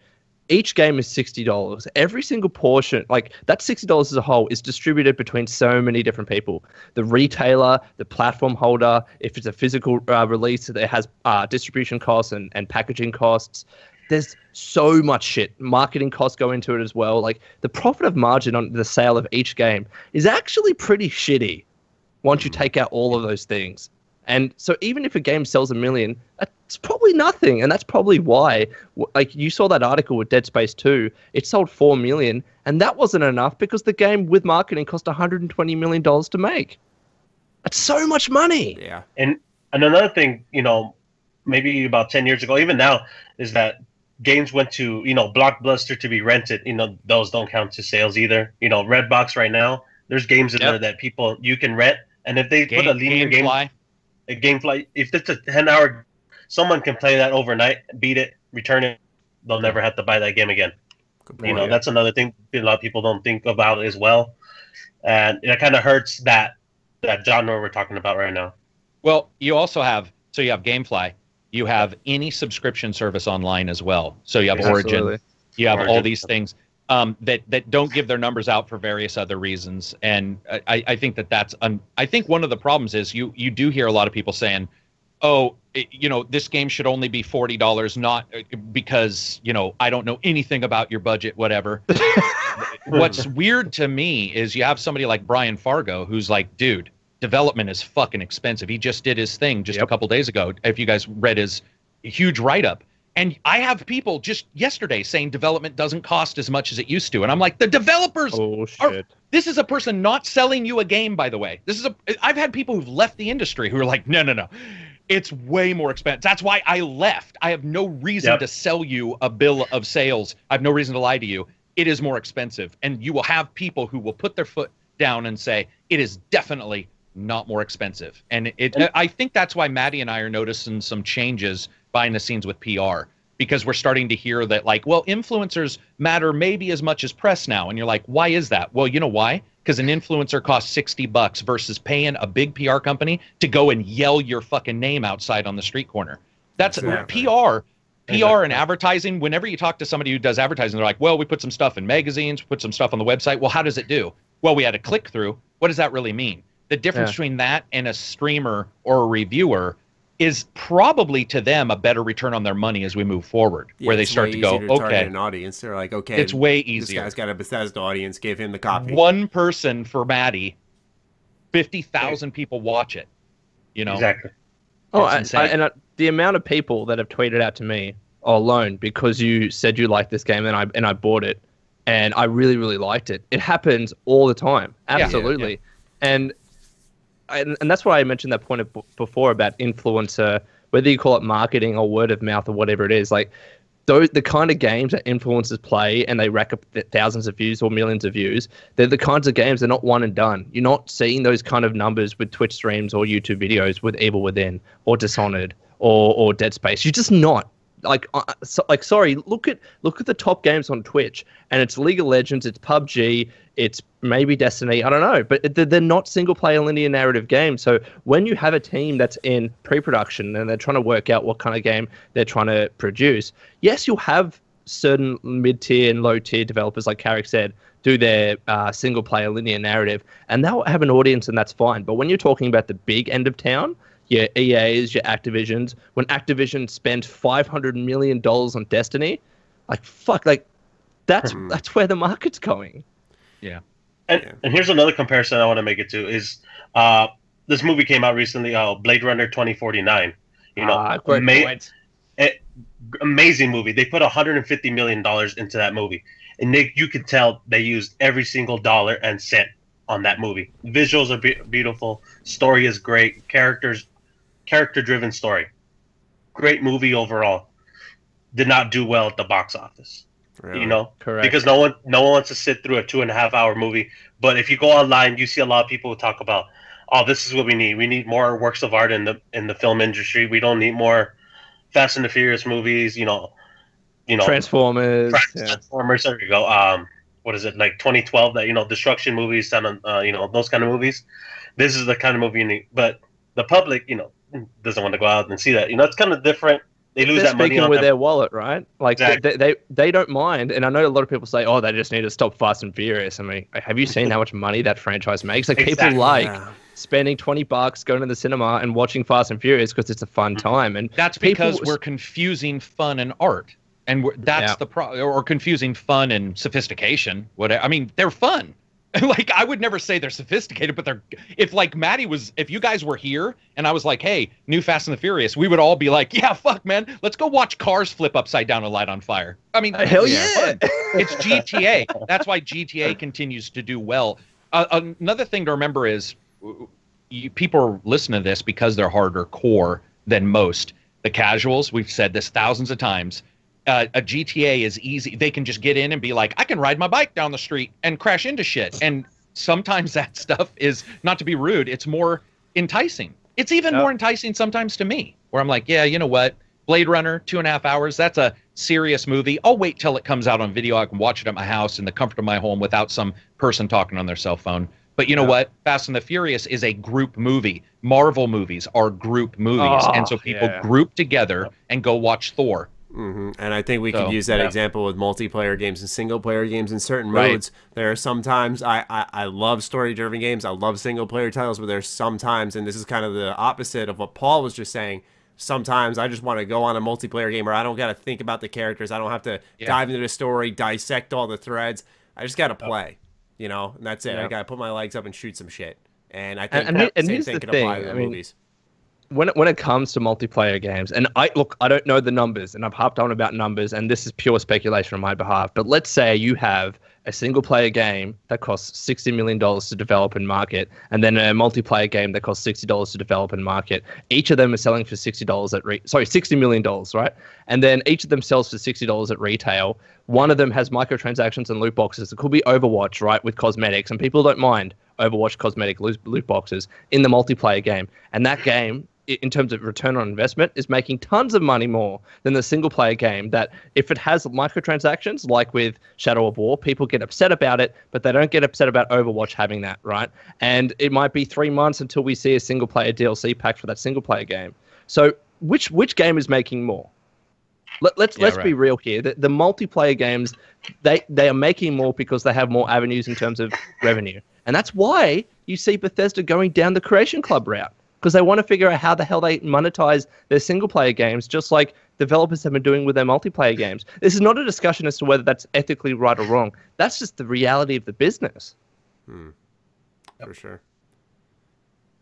Each game is $60. Every single portion, like that $60 as a whole, is distributed between so many different people. The retailer, the platform holder, if it's a physical release, it has distribution costs and packaging costs. There's so much shit. Marketing costs go into it as well. Like, the profit of margin on the sale of each game is actually pretty shitty once you take out all of those things. And so even if a game sells 1 million, that's probably nothing. And that's probably why, like, you saw that article with Dead Space 2, it sold 4 million, and that wasn't enough because the game with marketing cost $120 million to make. That's so much money. Yeah. And another thing, maybe about 10 years ago, even now, is that games went to, Blockbuster to be rented. Those don't count to sales either. Redbox right now, there's games in there that you can rent. And if they put a linear game... A Gamefly, if it's a 10-hour, someone can play that overnight, beat it, return it. They'll never have to buy that game again. That's another thing a lot of people don't think about as well, and it kind of hurts that genre we're talking about right now. Well, you also have Gamefly, you have any subscription service online as well. So you have Origin, you have all these things that don't give their numbers out for various other reasons. And I think that's I think one of the problems is you do hear a lot of people saying, this game should only be $40, not because, I don't know anything about your budget, whatever. What's weird to me is you have somebody like Brian Fargo who's like, dude, development is fucking expensive. He just did his thing just a couple days ago. If you guys read his huge write-up. And I have people just yesterday saying development doesn't cost as much as it used to. And I'm like, the developers this is a person not selling you a game, by the way. I've had people who've left the industry who are like, no. It's way more expensive. That's why I left. I have no reason to sell you a bill of sales. I have no reason to lie to you. It is more expensive. And you will have people who will put their foot down and say, it is definitely not more expensive. And I think that's why Maddie and I are noticing some changes behind the scenes with PR, because we're starting to hear that, like, well, influencers matter maybe as much as press now. And you're like, why is that? Well, you know why? Because an influencer costs $60 versus paying a big PR company to go and yell your fucking name outside on the street corner. That's PR and advertising. Whenever you talk to somebody who does advertising, they're like, well, we put some stuff in magazines, put some stuff on the website. Well, how does it do? Well, we had a click through. What does that really mean? The difference between that and a streamer or a reviewer is probably to them a better return on their money as we move forward, where they start to go, okay, an audience. They're like, okay, it's way easier. This guy's got a Bethesda audience. Give him the copy. One person for Maddie 50,000 people watch it. You know, Exactly. Oh, the amount of people that have tweeted out to me, "Oh, Lone, because you said you liked this game and I bought it, and I really, really liked it." It happens all the time, absolutely, And that's why I mentioned that point before about influencer, whether you call it marketing or word of mouth or whatever it is, like. The kind of games that influencers play and they rack up thousands of views or millions of views, they're the kinds of games, they're not one and done. You're not seeing those kind of numbers with Twitch streams or YouTube videos with Evil Within or Dishonored or Dead Space. You're just not. Sorry, look at the top games on Twitch, and it's League of Legends, it's PUBG, it's maybe Destiny, I don't know, but they're not single-player linear narrative games. So when you have a team that's in pre-production and they're trying to work out what kind of game they're trying to produce, yes, you'll have certain mid-tier and low-tier developers, like Karak said, do their single-player linear narrative, and they'll have an audience, and that's fine. But when you're talking about the big end of town, your EAs, your Activisions, when Activision spent $500 million on Destiny, that's where the market's going. Yeah. And here's another comparison I want to make it to is this movie came out recently, Blade Runner 2049. You know, amazing movie. They put $150 million into that movie, and you could tell they used every single dollar and cent on that movie. Visuals are beautiful, story is great, character-driven story. Great movie overall. Did not do well at the box office. Really? You know, correct. Because no one wants to sit through a 2.5-hour movie. But if you go online, you see a lot of people who talk about, "Oh, this is what we need. We need more works of art in the film industry. We don't need more Fast and the Furious movies. You know, Transformers. Transformers. There you go. What is it, like 2012? That destruction movies and those kind of movies. This is the kind of movie you need. But the public, doesn't want to go out and see that. It's kind of different. They lose that money speaking on with their wallet, right? Like exactly. they don't mind. And I know a lot of people say, "Oh, they just need to stop Fast and Furious." I mean, have you seen how much money that franchise makes? Like exactly. People spending $20 going to the cinema and watching Fast and Furious because it's a fun time. And that's because we're confusing fun and art, and that's the problem. Or confusing fun and sophistication. I mean, they're fun. Like, I would never say they're sophisticated, but if you guys were here and I was like, "Hey, new Fast and the Furious," we would all be like, "Yeah, fuck, man, let's go watch cars flip upside down and light on fire." I mean, hell yeah. It's GTA. That's why GTA continues to do well. Another thing to remember is people listen to this because they're harder core than most. The casuals, we've said this thousands of times. A GTA is easy. They can just get in and be like, "I can ride my bike down the street and crash into shit." And sometimes that stuff is, not to be rude, it's more enticing. It's even more enticing sometimes to me, where I'm like, yeah, you know what? Blade Runner, 2.5 hours, that's a serious movie. I'll wait till it comes out on video. I can watch it at my house in the comfort of my home without some person talking on their cell phone. But you know what? Fast and the Furious is a group movie. Marvel movies are group movies. And so people group together and go watch Thor. Mm-hmm. And I think we could use that example with multiplayer games and single-player games in certain modes. There are sometimes I love story-driven games. I love single-player titles, but there's sometimes, and this is kind of the opposite of what Paul was just saying, sometimes I just want to go on a multiplayer game where I don't got to think about the characters. I don't have to dive into the story, dissect all the threads. I just got to play, and that's it. I got to put my legs up and shoot some shit. And I think the same thing can apply to the movies. When it comes to multiplayer games, and I don't know the numbers, and I've harped on about numbers, and this is pure speculation on my behalf, but let's say you have a single-player game that costs $60 million to develop and market, and then a multiplayer game that costs $60 to develop and market. Each of them is selling for $60 million, right? And then each of them sells for $60 at retail. One of them has microtransactions and loot boxes. It could be Overwatch, right, with cosmetics, and people don't mind Overwatch cosmetic loot boxes in the multiplayer game. And that game, in terms of return on investment, is making tons of money more than the single player game that if it has microtransactions, like with Shadow of War, people get upset about it, but they don't get upset about Overwatch having that, right? And it might be 3 months until we see a single player DLC pack for that single player game. So which game is making more? Let's be real here. The multiplayer games, they are making more because they have more avenues in terms of revenue. And that's why you see Bethesda going down the Creation Club route, because they want to figure out how the hell they monetize their single-player games, just like developers have been doing with their multiplayer games. This is not a discussion as to whether that's ethically right or wrong. That's just the reality of the business. For sure.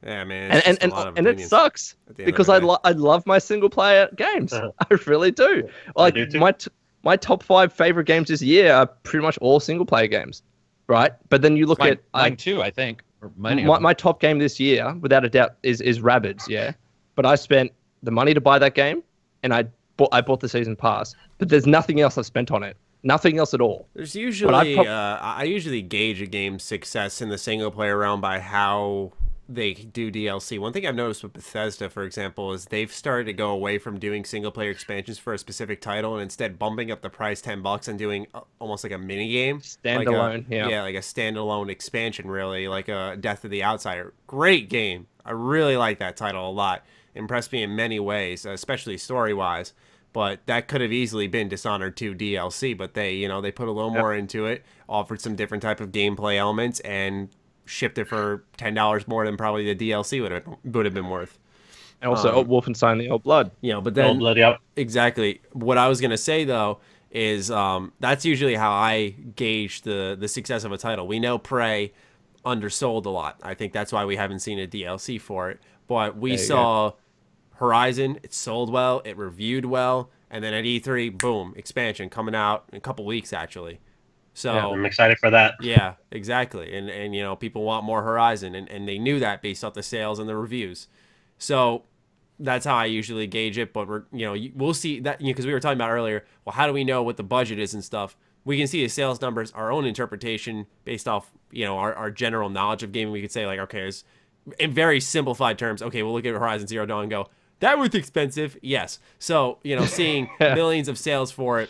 Yeah, man. And it sucks because I love my single player games. I really do. Like I do too. My top 5 favorite games this year are pretty much all single player games, right? But then you look at mine too, I think. Or my top game this year, without a doubt, is Rabbids. Yeah, but I spent the money to buy that game, and I bought the season pass. But there's nothing else I've spent on it. Nothing else at all. There's usually I usually gauge a game's success in the single player realm by how they do DLC. One thing I've noticed with Bethesda, for example, is they've started to go away from doing single player expansions for a specific title and instead bumping up the price $10 and doing almost like a mini game, standalone. Like a standalone expansion, really, like a Death of the Outsider. Great game. I really like that title a lot. Impressed me in many ways, especially story wise. But that could have easily been Dishonored 2 DLC, but they put a little more into it, offered some different type of gameplay elements, and shipped it for $10 more than probably the DLC would have been worth. And also Wolfenstein: The Old Blood. But then Old Blood, yeah. Exactly. What I was gonna say though is that's usually how I gauge the success of a title. We know Prey undersold a lot. I think that's why we haven't seen a DLC for it. But we saw Horizon, it sold well, it reviewed well, and then at E3, boom, expansion coming out in a couple weeks actually. So I'm excited for that. Yeah, exactly. And people want more Horizon, and they knew that based off the sales and the reviews. So that's how I usually gauge it. But we'll see that, because we were talking about earlier, well, how do we know what the budget is and stuff? We can see the sales numbers, our own interpretation based off, our general knowledge of gaming. We could say like, okay, in very simplified terms, okay, we'll look at Horizon Zero Dawn and go, that was expensive. Yes. So, seeing millions of sales for it,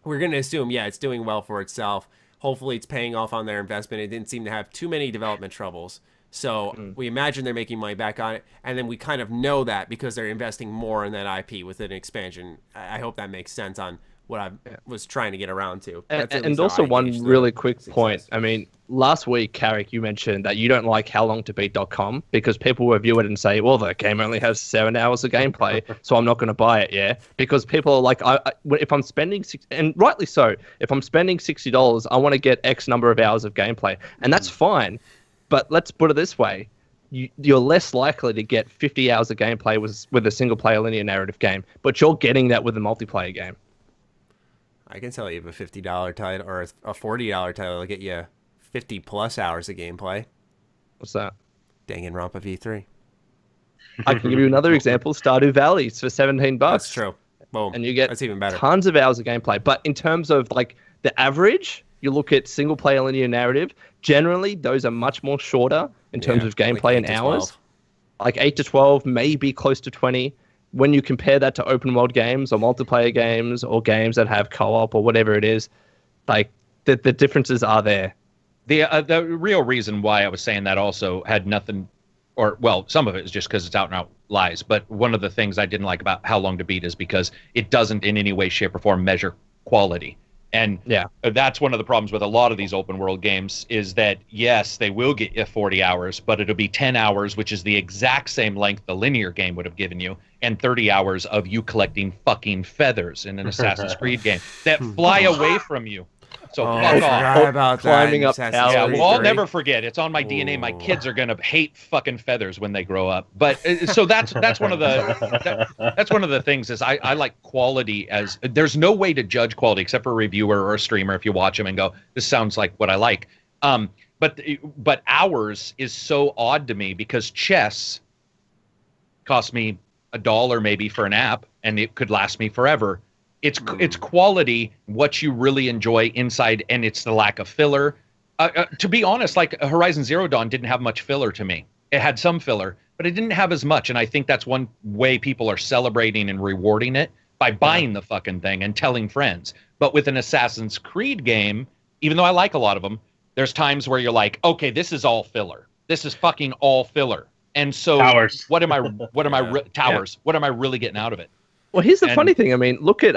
we're going to assume, it's doing well for itself. Hopefully it's paying off on their investment. It didn't seem to have too many development troubles. So we imagine they're making money back on it. And then we kind of know that because they're investing more in that IP with an expansion. I hope that makes sense on what I was trying to get around to. And also one really quick point. I mean, last week, Karak, you mentioned that you don't like howlongtobeat.com because people review it and say, well, the game only has 7 hours of gameplay, so I'm not going to buy it, yeah? Because people are like, if I'm spending, and rightly so, if I'm spending $60, I want to get X number of hours of gameplay. And that's fine, but let's put it this way. You're less likely to get 50 hours of gameplay with a single-player linear narrative game, but you're getting that with a multiplayer game. I can tell you a $50 title or a $40 title will get you 50 plus hours of gameplay. What's that? Danganronpa V3. I can give you another example. Stardew Valley for $17. That's true. Boom. And you get that's even better. Tons of hours of gameplay. But in terms of like the average, you look at single player linear narrative. Generally, those are much more shorter in terms of gameplay like and hours. 12. Like 8 to 12, maybe close to 20. When you compare that to open world games or multiplayer games or games that have co-op or whatever it is, like the differences are there. The real reason why I was saying that also had nothing, or well, some of it is just because it's out and out lies. But one of the things I didn't like about How Long to Beat is because it doesn't in any way, shape, or form measure quality. And that's one of the problems with a lot of these open world games is that, yes, they will get you 40 hours, but it'll be 10 hours, which is the exact same length the linear game would have given you, and 30 hours of you collecting fucking feathers in an Assassin's Creed game that fly away from you. So fuck off. About climbing up towers. Yeah, well, I'll never forget. It's on my DNA. My kids are gonna hate fucking feathers when they grow up. But so that's one of the things is I like quality as there's no way to judge quality except for a reviewer or a streamer if you watch them and go, this sounds like what I like. But hours is so odd to me because chess cost me $1 maybe for an app and it could last me forever. It's quality, what you really enjoy inside, and it's the lack of filler. To be honest, like Horizon Zero Dawn didn't have much filler to me. It had some filler, but it didn't have as much, and I think that's one way people are celebrating and rewarding it by buying the fucking thing and telling friends. But with an Assassin's Creed game, even though I like a lot of them, there's times where you're like, okay, this is all filler. This is fucking all filler. And so Towers. What am I really getting out of it? Well, here's the funny thing. I mean, look at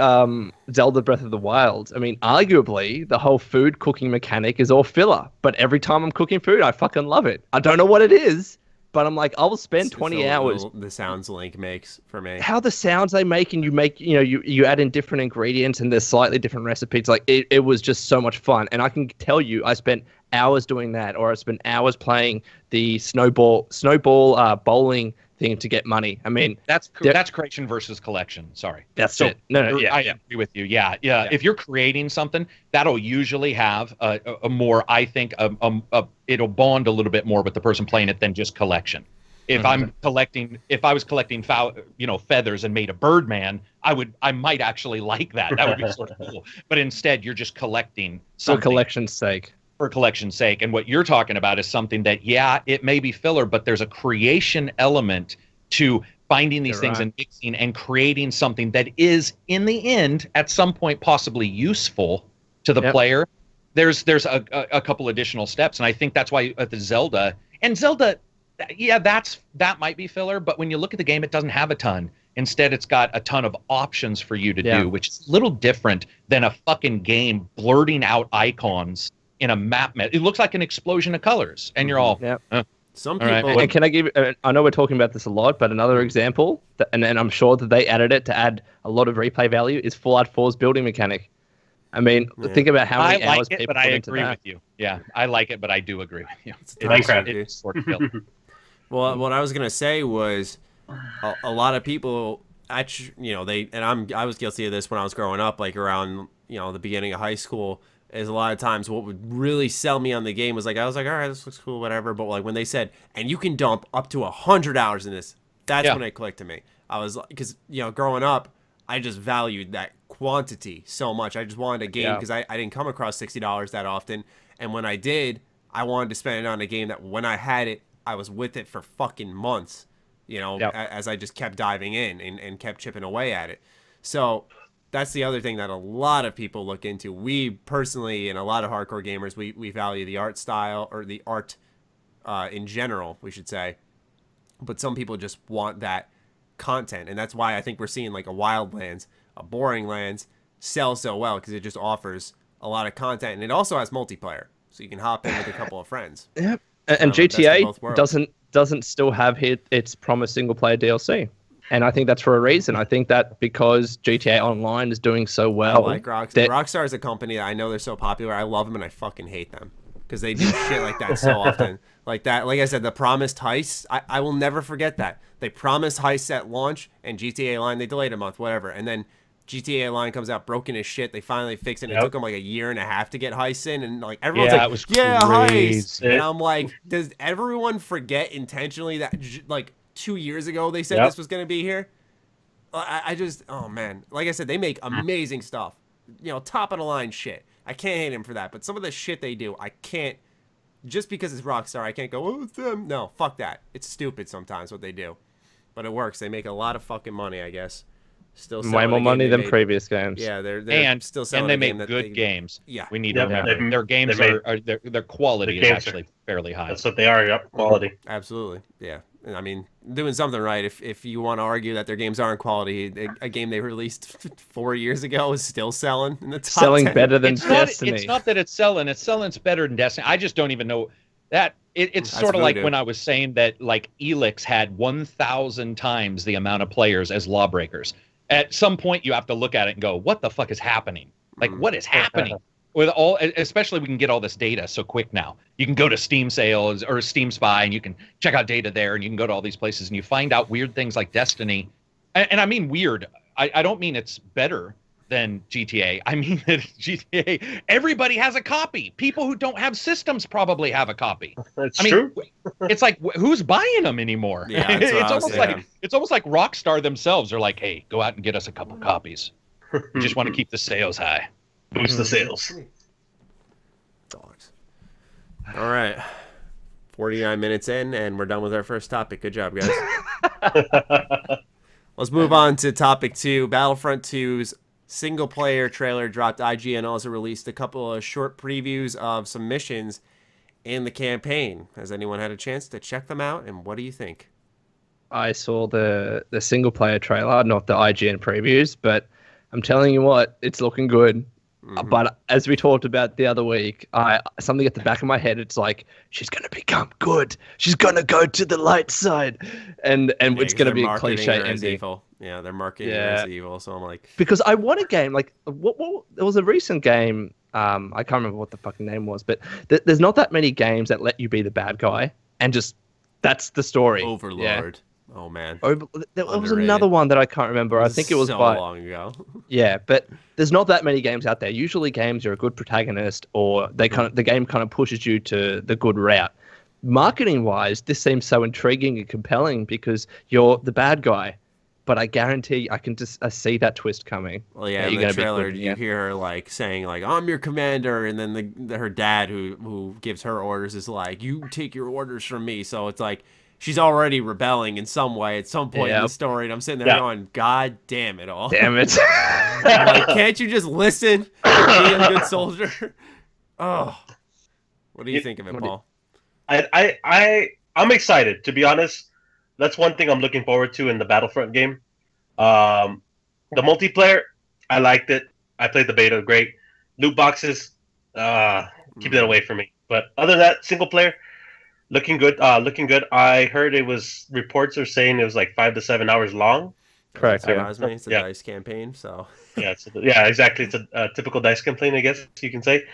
Zelda Breath of the Wild. I mean, arguably, the whole food cooking mechanic is all filler. But every time I'm cooking food, I fucking love it. I don't know what it is, but I'm like, I'll spend 20 hours. The sounds Link makes for me. How the sounds they make, and you add in different ingredients, and there's slightly different recipes. Like, it was just so much fun. And I can tell you, I spent hours doing that, or I spent hours playing the snowball bowling thing to get money. I mean, that's creation versus collection. Sorry. That's it. No, I agree with you. Yeah. If you're creating something, that'll usually have a more, I think, it'll bond a little bit more with the person playing it than just collection. If I was collecting feathers and made a Birdman, I might actually like that. That would be sort of cool. But instead, you're just collecting something for collection's sake. For collection's sake. And what you're talking about is something that, it may be filler, but there's a creation element to finding these things and mixing and creating something that is, in the end, at some point, possibly useful to the player. There's a couple additional steps, and I think that's why at the Zelda, that might be filler, but when you look at the game, it doesn't have a ton. Instead, it's got a ton of options for you to do, which is a little different than a fucking game blurting out icons in a map. It looks like an explosion of colors, and you're all... Some people... Right. And can I give... I know we're talking about this a lot, but another example, and I'm sure that they added it to add a lot of replay value, is Fallout 4's building mechanic. I mean, think about how many hours people put into that. I agree with you. Yeah, I like it, but I do agree with you. It's sort of filler. Well, what I was gonna say was, a lot of people actually, I was guilty of this when I was growing up, like around the beginning of high school. Is a lot of times what would really sell me on the game was I was like, all right, this looks cool, whatever. But like when they said, and you can dump up to 100 hours in this, that's when it clicked to me. I was like, because growing up, I just valued that quantity so much. I just wanted a game because I didn't come across $60 that often, and when I did, I wanted to spend it on a game that when I had it, I was with it for fucking months, as I just kept diving in and kept chipping away at it. So that's the other thing that a lot of people look into. We personally, and a lot of hardcore gamers, we value the art style, or the art in general, we should say. But some people just want that content, and that's why I think we're seeing like a Wildlands, a Boring Lands sell so well, because it just offers a lot of content, and it also has multiplayer, so you can hop in with a couple of friends. Yep. And GTA doesn't still have its promised single player DLC. And I think that's for a reason. I think that because GTA Online is doing so well. I like Rockstar. Rockstar is a company that I know they're so popular. I love them and I fucking hate them because they do shit like that so often. Like that, like I said, the promised heists, I will never forget that. They promised heists at launch, and GTA Online, they delayed a month, whatever. And then GTA Online comes out broken as shit. They finally fix it. And it took them like a year and a half to get heists in. And like everyone's like, heist. And I'm like, does everyone forget intentionally that like 2 years ago they said this was going to be here? I just, oh man. Like I said, they make amazing stuff. Top of the line shit. I can't hate them for that. But some of the shit they do, I can't, just because it's Rockstar, I can't go, oh, it's them. No, fuck that. It's stupid sometimes what they do. But it works. They make a lot of fucking money, I guess. Still way more money than previous games. Yeah, they're still selling. And they make good games. Yeah, we need to remember their games their quality is actually fairly high. That's what they are. Yep, quality. Absolutely. Yeah, I mean, doing something right. If you want to argue that their games aren't quality, a game they released 4 years ago is still selling in the top selling 10. better than Destiny. It's not that it's selling. It's selling better than Destiny. I just don't even know that. It's sort of like when I was saying that like Elix had 1,000 times the amount of players as Lawbreakers. At some point, you have to look at it and go, what the fuck is happening? Like, what is happening? With all, especially we can get all this data so quick now. You can go to Steam Sales or Steam Spy, and you can check out data there, and you can go to all these places, and you find out weird things like Destiny. And I mean weird. I don't mean it's better than GTA. I mean that GTA, everybody has a copy. People who don't have systems probably have a copy. That's true. It's like, who's buying them anymore? Yeah, it's almost like Rockstar themselves are like, hey, go out and get us a couple copies. We just want to keep the sales high. Boost the sales. Dogs. All right. 49 minutes in, and we're done with our first topic. Good job, guys. Let's move on to topic 2. Battlefront 2's single-player trailer dropped. IGN also released a couple of short previews of some missions in the campaign. Has anyone had a chance to check them out, and what do you think? I saw the single-player trailer, not the IGN previews, but I'm telling you what, it's looking good. But as we talked about the other week, something at the back of my head, it's like, she's going to become good. She's going to go to the light side. And it's going to be a cliche ending. Evil. Yeah, they're marketing her as evil. So I'm like... Because I want a game, like, what there was a recent game, I can't remember what the fucking name was, but there's not that many games that let you be the bad guy and just that's the story. Overlord. Yeah. Oh man. There was another one that I can't remember. I think it was so long ago. Yeah, but there's not that many games out there. Usually, games are a good protagonist, or the game kind of pushes you to the good route. Marketing wise, this seems so intriguing and compelling because you're the bad guy. But I guarantee I can just see that twist coming. Well, yeah, in the trailer, you hear her like saying like, "I'm your commander," and then her dad, who gives her orders, is like, "You take your orders from me." So it's like she's already rebelling in some way at some point in the story, and I'm sitting there going, "God damn it all! Damn it! I'm like, can't you just listen and be a good soldier?" Oh, what do you think of it, Paul? I'm excited, to be honest. That's one thing I'm looking forward to in the Battlefront game. The multiplayer, I liked it. I played the beta, great. Loot boxes, keep that away from me. But other than that, single player, looking good. I heard reports are saying it was like 5 to 7 hours long. Correct. It's a DICE campaign, so. Yeah, exactly. It's a typical DICE campaign, I guess you can say.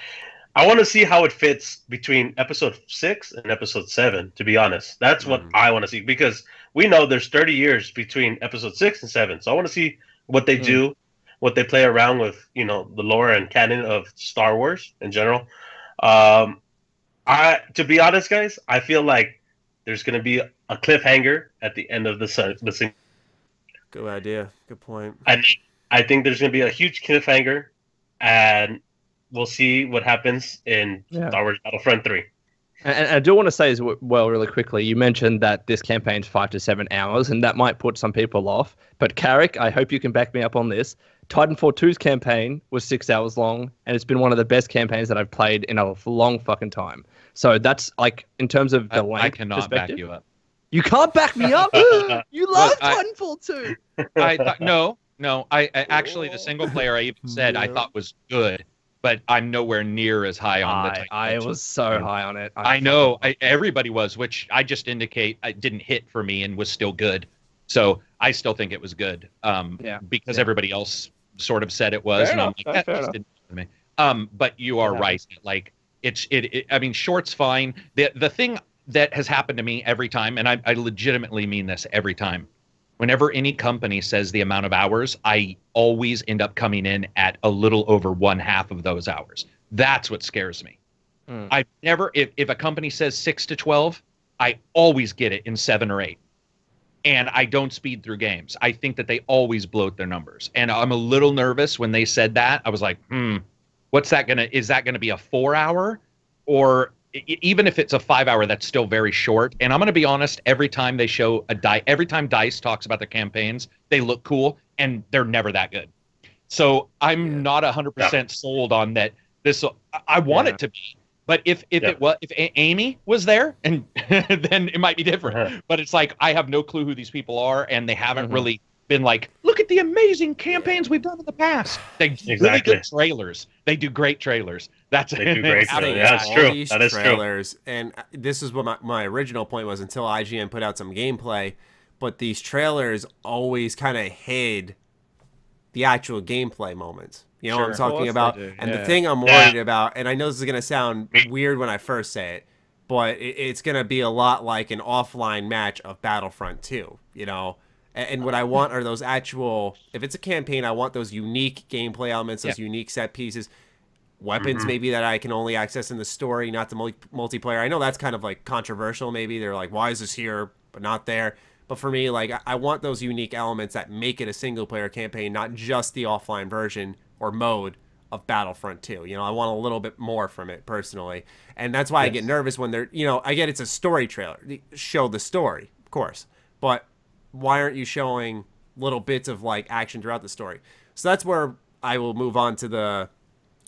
I want to see how it fits between episode 6 and episode 7, to be honest. That's what I want to see, because we know there's 30 years between episode 6 and 7. So I want to see what they do, what they play around with, the lore and canon of Star Wars in general. To be honest, guys, I feel like there's going to be a cliffhanger at the end of the season. Good idea. Good point. I think there's going to be a huge cliffhanger, and we'll see what happens in Star Wars Battlefront 3. And I do want to say as well, really quickly, you mentioned that this campaign's 5 to 7 hours, and that might put some people off. But Karak, I hope you can back me up on this. Titanfall 2's campaign was 6 hours long, and it's been one of the best campaigns that I've played in a long fucking time. So that's like, in terms of the length I cannot back you up. You can't back me up? You love Titanfall 2. No. I actually, the single player I even said I thought was good. But I'm nowhere near as high on the Titanfall. I was so high on it. I know. Everybody was, which I just indicate it didn't hit for me and was still good. So I still think it was good. Because everybody else sort of said it was. Fair and enough. I'm like, that just didn't hit me. But you are right. Like I mean, short's fine. The thing that has happened to me every time, and I legitimately mean this every time. Whenever any company says the amount of hours, I always end up coming in at a little over 1/2 of those hours. That's what scares me. I never, if a company says 6 to 12, I always get it in 7 or 8. And I don't speed through games. I think that they always bloat their numbers. And I'm a little nervous when they said that. I was like, is that gonna be a 4-hour? Or even if it's a 5-hour, that's still very short. And I'm going to be honest, every time they show every time DICE talks about their campaigns, they look cool and they're never that good. So I'm not 100% sold on that. I want it to be, but if Amy was there, and then it might be different. But it's like, I have no clue who these people are, and they haven't really been like, look at the amazing campaigns we've done in the past. They do really good trailers. They do great trailers. They do great trailers. That's true. That is trailers, true. And this is what my original point was until IGN put out some gameplay. But these trailers always kind of hid the actual gameplay moments. You know what I'm talking about? And the thing I'm worried about, and I know this is going to sound weird when I first say it, but it's going to be a lot like an offline match of Battlefront 2, And what I want are those actual, if it's a campaign, I want those unique gameplay elements, those unique set pieces, weapons maybe that I can only access in the story, not the multiplayer. I know that's kind of like controversial maybe. They're like, why is this here but not there? But for me, like, I want those unique elements that make it a single-player campaign, not just the offline version or mode of Battlefront 2. I want a little bit more from it personally. And that's why I get nervous when they're, I get it's a story trailer. Show the story, of course. But why aren't you showing little bits of like action throughout the story? So that's where I will move on to the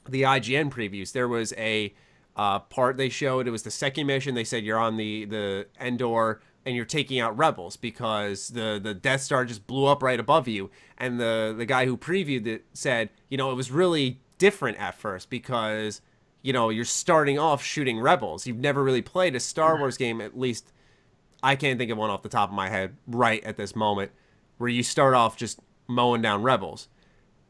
IGN previews. There was a part they showed. It was the second mission. They said you're on the Endor and you're taking out rebels because the Death Star just blew up right above you. And the guy who previewed it said, it was really different at first because, you're starting off shooting rebels. You've never really played a Star Wars game, at least I can't think of one off the top of my head right at this moment, where you start off just mowing down rebels.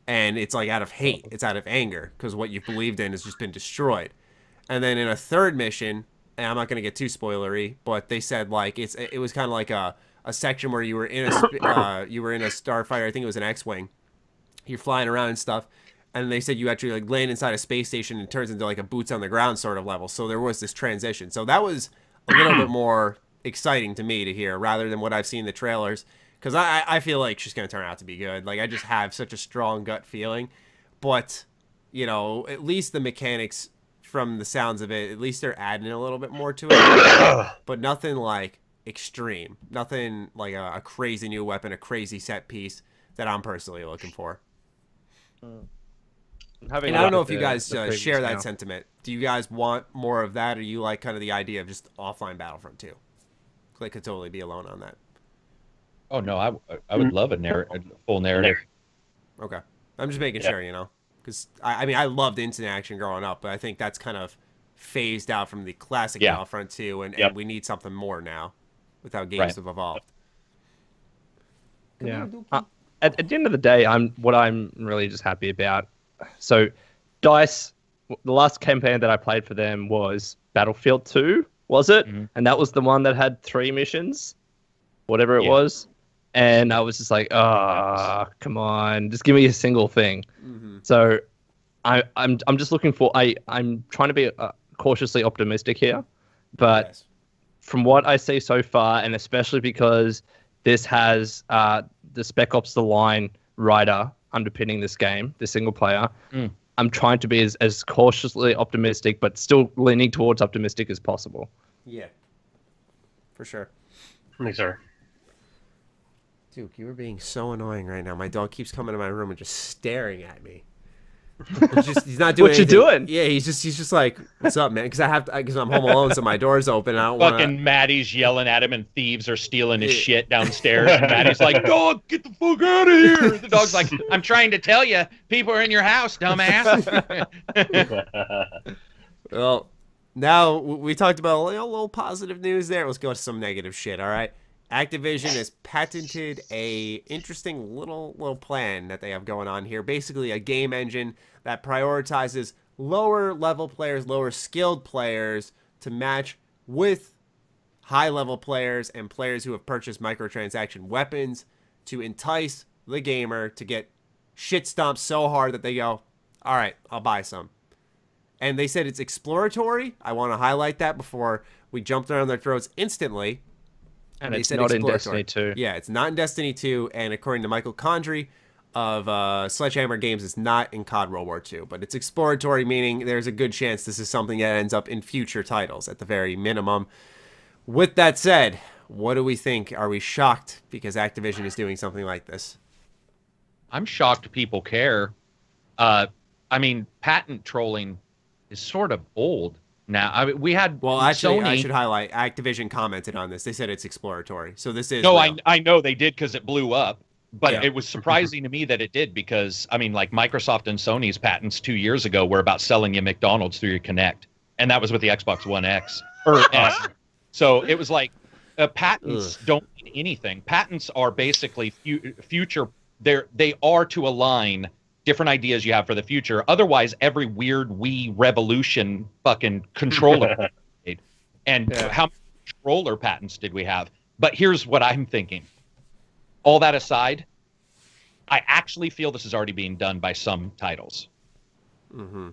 And it's like out of hate. It's out of anger because what you believed in has just been destroyed. And then in a third mission, and I'm not going to get too spoilery, but they said like it was kind of like a section where you were in a starfighter. I think it was an X-wing. You're flying around and stuff. And they said you actually like land inside a space station and it turns into like a boots on the ground sort of level. So there was this transition. So that was a little bit more exciting to me to hear rather than what I've seen in the trailers. Because I feel like she's going to turn out to be good. Like, I just have such a strong gut feeling. But, you know, at least the mechanics from the sounds of it, at least they're adding a little bit more to it. But nothing, like, extreme. Nothing like a crazy new weapon, a crazy set piece that I'm personally looking for. And I don't know if you guys share that sentiment. Do you guys want more of that, or you like kind of the idea of just offline Battlefront 2? They could totally be alone on that. Oh no, I would love a full narrative. Okay, I'm just making sure, you know, because I mean I loved instant action growing up, but I think that's kind of phased out from the classic Battlefront 2, and we need something more now, with how games have evolved. Yeah. At the end of the day, what I'm really just happy about. So, DICE, the last campaign that I played for them was Battlefield 2, was it? Mm-hmm. And that was the one that had 3 missions, whatever it was. And I was just like, come on, just give me a single thing. Mm-hmm. So I'm just looking for, I'm trying to be cautiously optimistic here, but from what I see so far, and especially because this has the Spec Ops The Line writer underpinning this game, the single player, I'm trying to be as cautiously optimistic, but still leaning towards optimistic as possible. Yeah, for sure. Yes, sir. Duke, you are being so annoying right now. My dog keeps coming to my room and just staring at me. He's not doing what anything. You doing? Yeah, he's just like, what's up, man? Because I'm home alone, so my door's open. And I don't Fucking Maddie's yelling at him, and thieves are stealing his shit downstairs. And Maddie's like, "Dog, get the fuck out of here!" The dog's like, "I'm trying to tell you, people are in your house, dumbass." Well, now we talked about a little positive news there. Let's go to some negative shit. All right. Activision has patented a interesting little plan that they have going on here. Basically, a game engine that prioritizes lower level players, lower skilled players to match with high level players and players who have purchased microtransaction weapons to entice the gamer to get shit stomped so hard that they go, all right, I'll buy some. And they said it's exploratory. I want to highlight that before we jumped around their throats instantly. And it's not in Destiny 2. Yeah, it's not in Destiny 2, and according to Michael Condrey of Sledgehammer Games, it's not in COD World War II. But it's exploratory, meaning there's a good chance this is something that ends up in future titles, at the very minimum. With that said, what do we think? Are we shocked because Activision is doing something like this? I'm shocked people care. I mean, patent trolling is sort of old. Now, I mean, we had actually, Sony. I should highlight, Activision commented on this. They said it's exploratory. So this is No, real. I know they did because it blew up. But it was surprising to me that it did because, I mean, like Microsoft and Sony's patents 2 years ago were about selling you McDonald's through your Kinect. And that was with the Xbox One X. Or S. So it was like patents don't mean anything. Patents are basically future. They are to align different ideas you have for the future. Otherwise, every weird Wii Revolution fucking controller. And how many controller patents did we have? But here's what I'm thinking. All that aside, I actually feel this is already being done by some titles. Mm-hmm.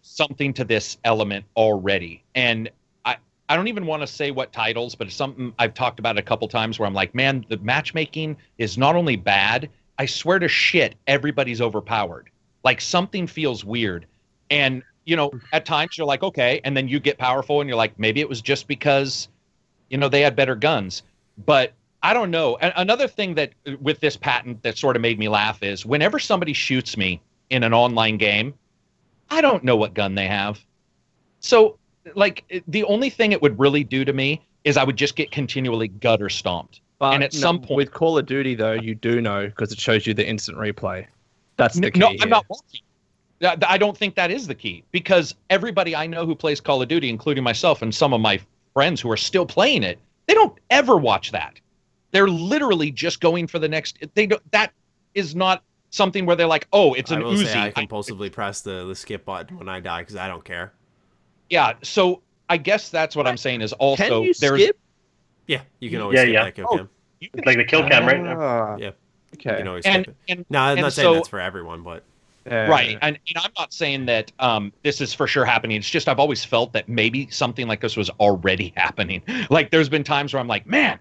Something to this element already. And I don't even want to say what titles, but it's something I've talked about a couple times where I'm like, man, the matchmaking is not only bad, I swear to shit, everybody's overpowered. Like something feels weird. And, you know, at times you're like, okay. And then you get powerful and you're like, maybe it was just because, you know, they had better guns. But I don't know. Another thing that with this patent that sort of made me laugh is whenever somebody shoots me in an online game, I don't know what gun they have. So, like, the only thing it would really do to me is I would just get continually gutter stomped. But and at some point, with Call of Duty, though, you do know because it shows you the instant replay. That's the key. No, I'm not watching. I don't think that is the key because everybody I know who plays Call of Duty, including myself and some of my friends who are still playing it, they don't ever watch that. They're literally just going for the next. They don't. That is not something where they're like, oh, it's an I will Uzi. say I compulsively press the skip button when I die because I don't care. Yeah, so I guess that's what I'm saying is also Can you there's skip? Yeah, you can always skip that kill cam. It's like the kill cam right now. Yeah. Okay. You can always skip it. and No, I'm and not saying so- that's for everyone, but Right, and I'm not saying that this is for sure happening. It's just I've always felt that maybe something like this was already happening. Like there's been times where I'm like, man,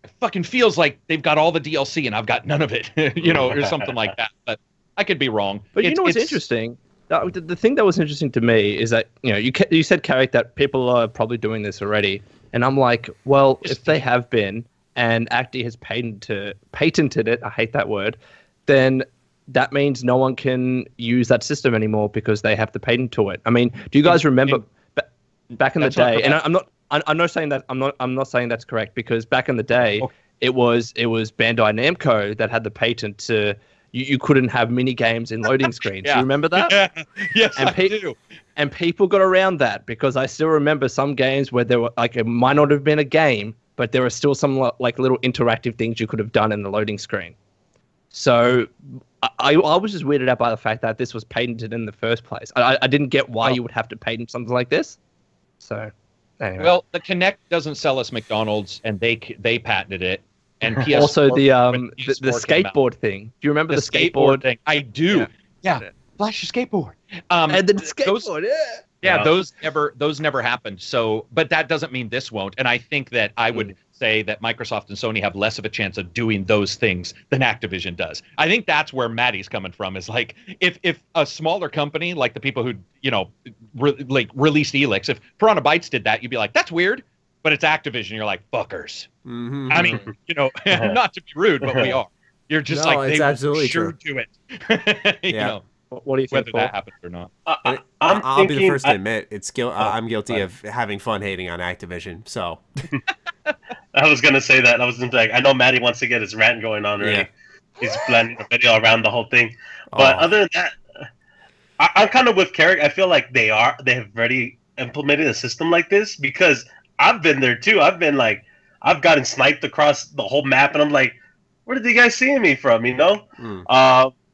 it fucking feels like they've got all the DLC and I've got none of it, or something like that. But I could be wrong. But you know what's interesting? The thing that was interesting to me is that you said, Karak, that people are probably doing this already, and I'm like, well, if they have been and Acti has patented it, I hate that word, then that means no one can use that system anymore because they have the patent to it. I mean, do you guys remember back in the day? And I'm not saying that I'm not saying that's correct, because back in the day, it was Bandai Namco that had the patent to you couldn't have mini games in loading screens. Do you remember that? Yes, I do. And people got around that because I still remember some games where there were like it might not have been a game, but there were still some like little interactive things you could have done in the loading screen. So I was just weirded out by the fact that this was patented in the first place. I didn't get why you would have to patent something like this. So, anyway. Well, the Kinect doesn't sell us McDonald's, and they patented it. And PS4 also the came out. skateboard thing. Do you remember the skateboard thing? I do. Yeah. Flash your skateboard. And the skateboard, those never happened. So, but that doesn't mean this won't. And I think that I would say that Microsoft and Sony have less of a chance of doing those things than Activision does. I think that's where Matty's coming from. Is like if a smaller company like the people who released Elix, if Piranha Bytes did that, you'd be like, that's weird. But it's Activision. You're like, fuckers. Mm-hmm. I mean, not to be rude, but we are. You're just like, they will sure do it. You know, what do you think? Whether that happens or not. I'll be the first to admit I'm guilty of having fun hating on Activision. So I was gonna say that. I was like, I know Matty wants to get his rant going on already. Yeah. He's planning a video around the whole thing. But other than that, I'm kind of with Karak. I feel like they have already implemented a system like this, because I've been there too. I've gotten sniped across the whole map, and I'm like, where did you guys see me from?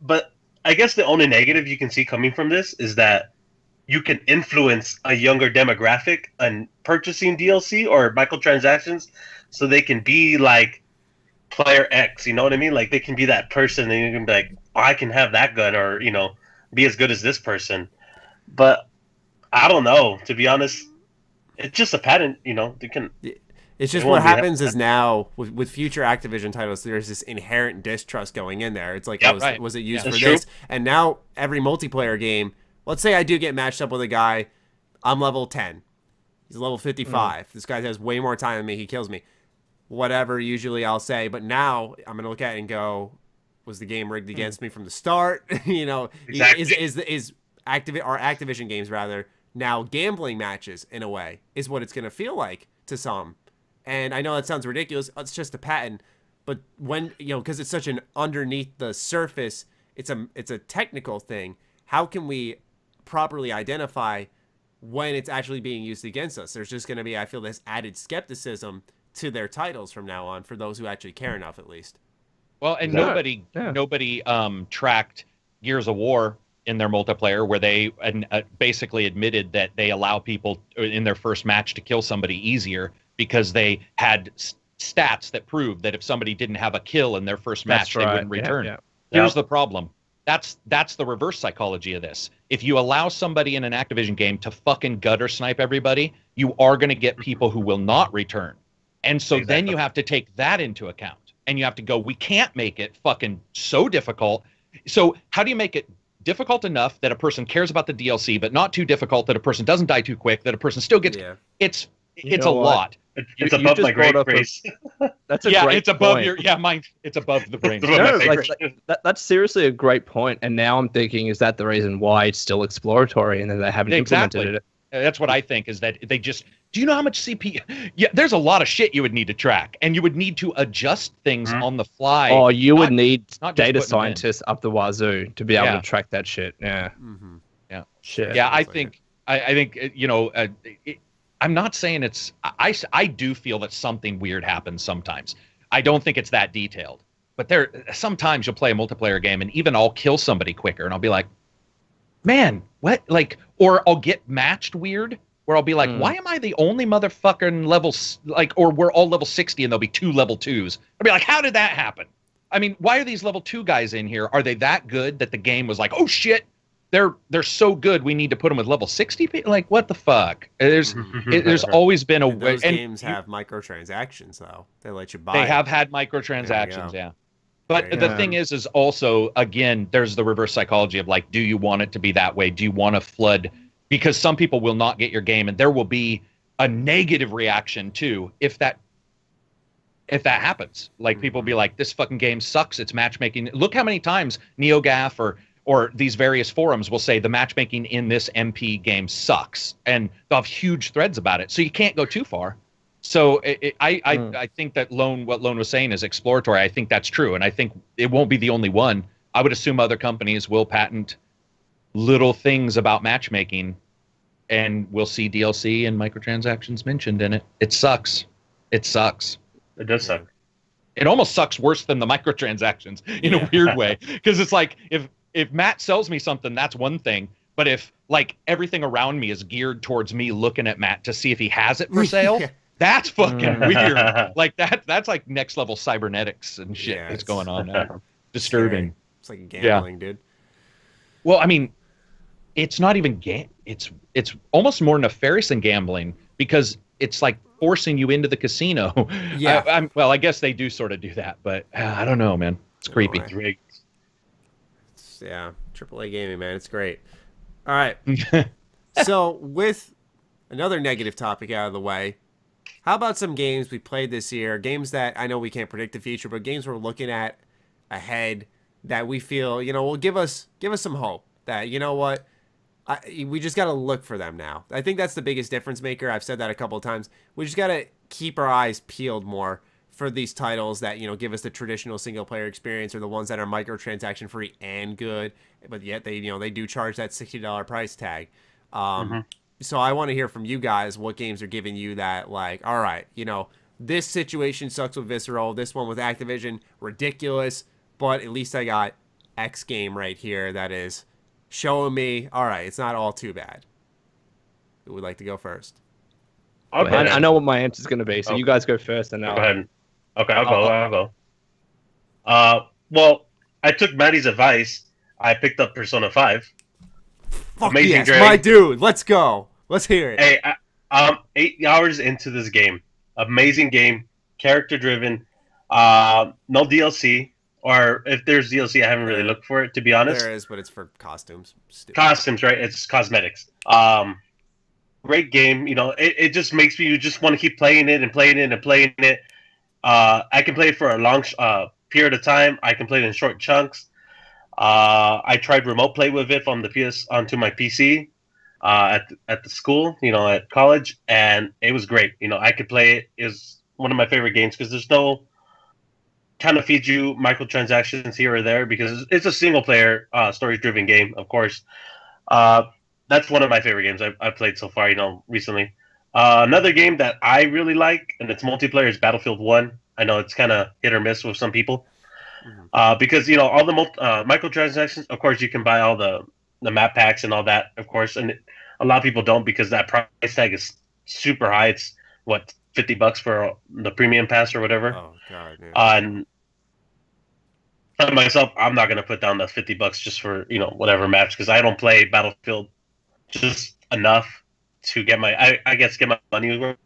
But I guess the only negative you can see coming from this is that you can influence a younger demographic and purchasing DLC or microtransactions, so they can be like player X. You know what I mean? Like they can be that person, and you can be like, oh, I can have that gun, or be as good as this person. But I don't know. To be honest, it's just a patent. They can. It's just what happens is now with future Activision titles, there's this inherent distrust going in there. It's like, was it used for this? And now every multiplayer game, let's say I do get matched up with a guy, I'm level 10. He's level 55. This guy has way more time than me. He kills me. Whatever, usually I'll say. But now I'm going to look at it and go, was the game rigged against me from the start? Exactly. Are Activision games, rather, now gambling matches in a way, is what it's going to feel like to some. And I know that sounds ridiculous. It's just a patent, but when because it's such an underneath the surface, it's a technical thing. How can we properly identify when it's actually being used against us? There's just going to be, I feel, this added skepticism to their titles from now on for those who actually care enough, at least. Well, and nobody tracked Gears of War in their multiplayer, where they basically admitted that they allow people in their first match to kill somebody easier, because they had stats that proved that if somebody didn't have a kill in their first match, they wouldn't return. Here's the problem. That's the reverse psychology of this. If you allow somebody in an Activision game to fucking gutter snipe everybody, you are going to get people who will not return. And so then you have to take that into account. And you have to go, we can't make it fucking so difficult. So how do you make it difficult enough that a person cares about the DLC, but not too difficult that a person doesn't die too quick, that a person still gets... It's a lot. It's above my grade grace. That's a great it's above point. mine. It's above the brain. That's seriously a great point. And now I'm thinking, is that the reason why it's still exploratory and that they haven't implemented it? That's what I think, is that they just... Do you know how much CPU... Yeah, there's a lot of shit you would need to track, and you would need to adjust things on the fly. Oh, you would need data scientists up the wazoo to be able to track that shit. Yeah. Mm-hmm. Yeah. Shit. Yeah, I think I'm not saying it's... I do feel that something weird happens sometimes. I don't think it's that detailed. But sometimes you'll play a multiplayer game and even I'll kill somebody quicker and I'll be like, man, what? Like, or I'll get matched weird where I'll be like, why am I the only motherfucking or we're all level 60 and there'll be 2 level 2s. I'll be like, how did that happen? I mean, why are these level 2 guys in here? Are they that good that the game was like, oh shit, they're so good we need to put them with level 60 people? Like, what the fuck? There's always been a way. Those games have microtransactions though. They let you buy. They have had microtransactions, yeah. But the thing is also, again, there's the reverse psychology of like, do you want it to be that way? Do you want to flood? Because some people will not get your game, and there will be a negative reaction too if that happens. Like people be like, this fucking game sucks. It's matchmaking. Look how many times NeoGAF or these various forums will say the matchmaking in this MP game sucks, and they'll have huge threads about it. So you can't go too far. So I think that what Lone was saying is exploratory. I think that's true, and I think it won't be the only one. I would assume other companies will patent little things about matchmaking, and we'll see DLC and microtransactions mentioned in it. It sucks. It sucks. It does suck. It almost sucks worse than the microtransactions in a weird way, because it's like if Matt sells me something, that's one thing. But if like everything around me is geared towards me looking at Matt to see if he has it for sale, that's fucking weird. Like that's like next level cybernetics and shit that's going on now. Disturbing. It's like gambling, dude. Well, I mean, it's not even it's almost more nefarious than gambling, because it's like forcing you into the casino. Yeah. I guess they do sort of do that, but I don't know, man. It's creepy. Yeah, AAA gaming, man. It's great. All right. So with another negative topic out of the way, how about some games we played this year? Games that I know we can't predict the future, but games we're looking at ahead that we feel, will give us some hope that, you know what, we just got to look for them now. I think that's the biggest difference maker. I've said that a couple of times. We just got to keep our eyes peeled more for these titles that, give us the traditional single player experience, or the ones that are microtransaction free and good, but yet they do charge that $60 price tag. So I want to hear from you guys what games are giving you that, like, all right, this situation sucks with Visceral, this one with Activision, ridiculous, but at least I got X game right here that is showing me, all right, it's not all too bad. Who would like to go first? I know what my answer is going to be, so you guys go first, and now go ahead. Okay, I'll go. Well, I took Matty's advice. I picked up Persona 5. Fuck amazing, yes, my dude. Let's go. Let's hear it. Hey, I'm 8 hours into this game. Amazing game, character driven. No DLC, or if there's DLC, I haven't really looked for it, to be honest. There is, but it's for costumes. Stupid. Costumes, right? It's cosmetics. Great game. It just makes me just want to keep playing it and playing it and playing it. I can play it for a long period of time. I can play it in short chunks. I tried remote play with it from the PS onto my PC at the school, at college, and it was great. I could play it. It was one of my favorite games because there's no kind of feed you microtransactions here or there, because it's a single player story-driven game, of course. That's one of my favorite games I've played so far, recently. Another game that I really like, and it's multiplayer, is Battlefield 1. I know it's kind of hit or miss with some people. Because, all the microtransactions, of course, you can buy all the map packs and all that, of course. And a lot of people don't, because that price tag is super high. It's, what, $50 for the premium pass or whatever. Oh, God, yeah. And myself, I'm not going to put down the $50 just for, whatever maps, because I don't play Battlefield just enough to get my, I guess, get my money worth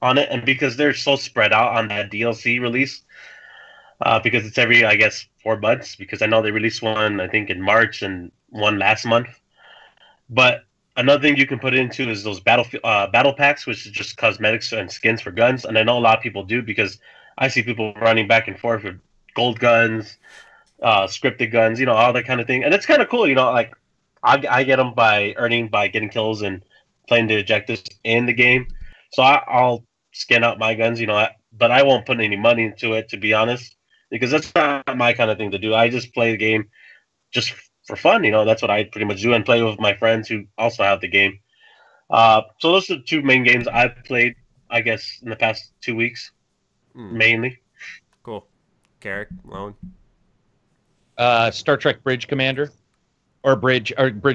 on it. And because they're so spread out on that DLC release, because it's every, I guess, 4 months, because I know they released one, I think, in March and one last month. But another thing you can put into is those battle packs, which is just cosmetics and skins for guns. And I know a lot of people do, because I see people running back and forth with gold guns, scripted guns, all that kind of thing. And it's kind of cool, like I get them by getting kills and playing the objectives in the game. So I'll skin out my guns, but I won't put any money into it, to be honest, because that's not my kind of thing to do. I just play the game just for fun, that's what I pretty much do, and play with my friends who also have the game. So those are the 2 main games I've played, I guess, in the past 2 weeks, mainly. Cool. Karak, Lone? Star Trek Bridge Commander. Or Bridge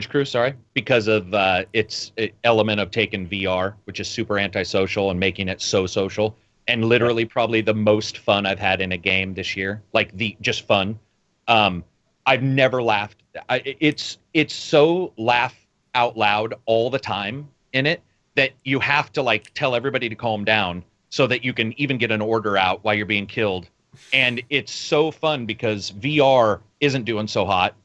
Crew, sorry, because of its element of taking VR, which is super antisocial, and making it so social, and literally probably the most fun I've had in a game this year. Like just fun. I've never laughed. It's so laugh out loud all the time in it that you have to like tell everybody to calm down so that you can even get an order out while you're being killed. And it's so fun because VR isn't doing so hot.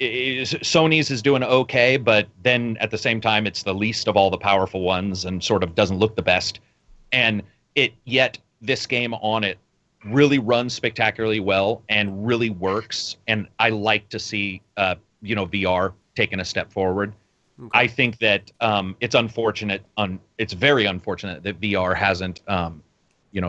Sony's is doing okay, but then at the same time, it's the least of all the powerful ones and sort of doesn't look the best. And yet this game on it really runs spectacularly well and really works. And I like to see, VR taking a step forward. Okay. I think that it's unfortunate. It's very unfortunate that VR hasn't,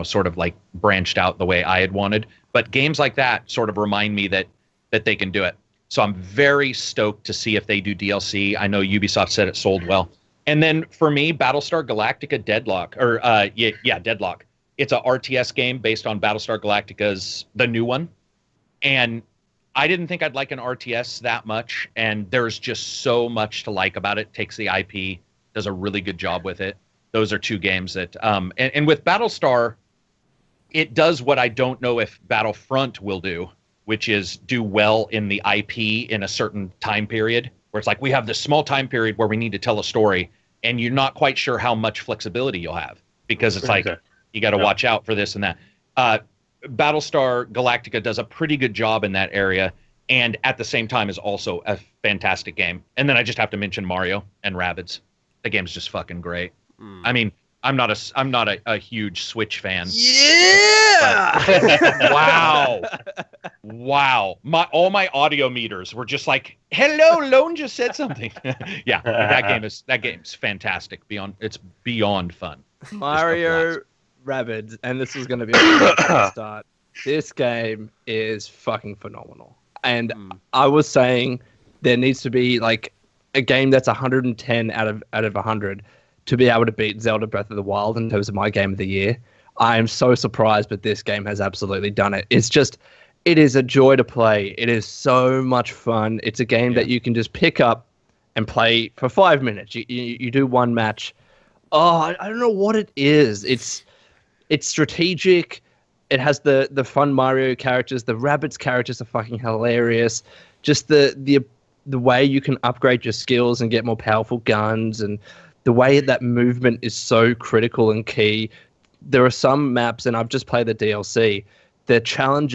sort of like branched out the way I had wanted. But games like that sort of remind me that they can do it. So I'm very stoked to see if they do DLC. I know Ubisoft said it sold well. And then for me, Battlestar Galactica Deadlock, Deadlock. It's a RTS game based on Battlestar Galactica's, the new one. And I didn't think I'd like an RTS that much. And there's just so much to like about it. Takes the IP, does a really good job with it. Those are two games that, and with Battlestar, it does what I don't know if Battlefront will do, which is do well in the IP in a certain time period, where it's like, we have this small time period where we need to tell a story, and you're not quite sure how much flexibility you'll have, because it's like, you got to watch out for this and that. Battlestar Galactica does a pretty good job in that area, and at the same time is also a fantastic game. And then I just have to mention Mario and Rabbids. The game's just fucking great. I mean, I'm not a huge Switch fan. Yeah. Wow. All my audio meters were just like, hello, Lone just said something. Yeah, that game's fantastic. It's beyond fun. Mario Rabbids, and this is going to be a start. This game is fucking phenomenal. And I was saying there needs to be like a game that's 110 out of 100 to be able to beat Zelda Breath of the Wild in terms of my game of the year. I am so surprised, but this game has absolutely done it. It is a joy to play. It is so much fun. It's a game that you can just pick up and play for 5 minutes. You do one match. Oh, I don't know what it is. It's strategic. It has the fun Mario characters. The Rabbids characters are fucking hilarious. Just the way you can upgrade your skills and get more powerful guns, and the way that movement is so critical and key. There are some maps, and I've just played the DLC, the challenge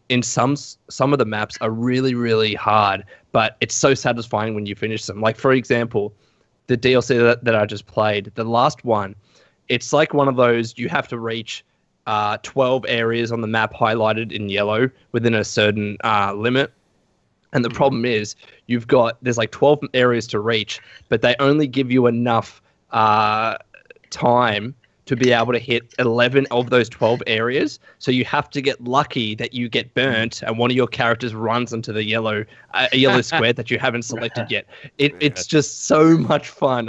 in some of the maps are really, really hard, but it's so satisfying when you finish them. Like, for example, the DLC that I just played, the last one, it's like one of those, you have to reach 12 areas on the map highlighted in yellow within a certain limit. And the problem is there's like 12 areas to reach, but they only give you enough time to be able to hit 11 of those 12 areas. So you have to get lucky that you get burnt and one of your characters runs into the yellow square that you haven't selected yet. It's just so much fun.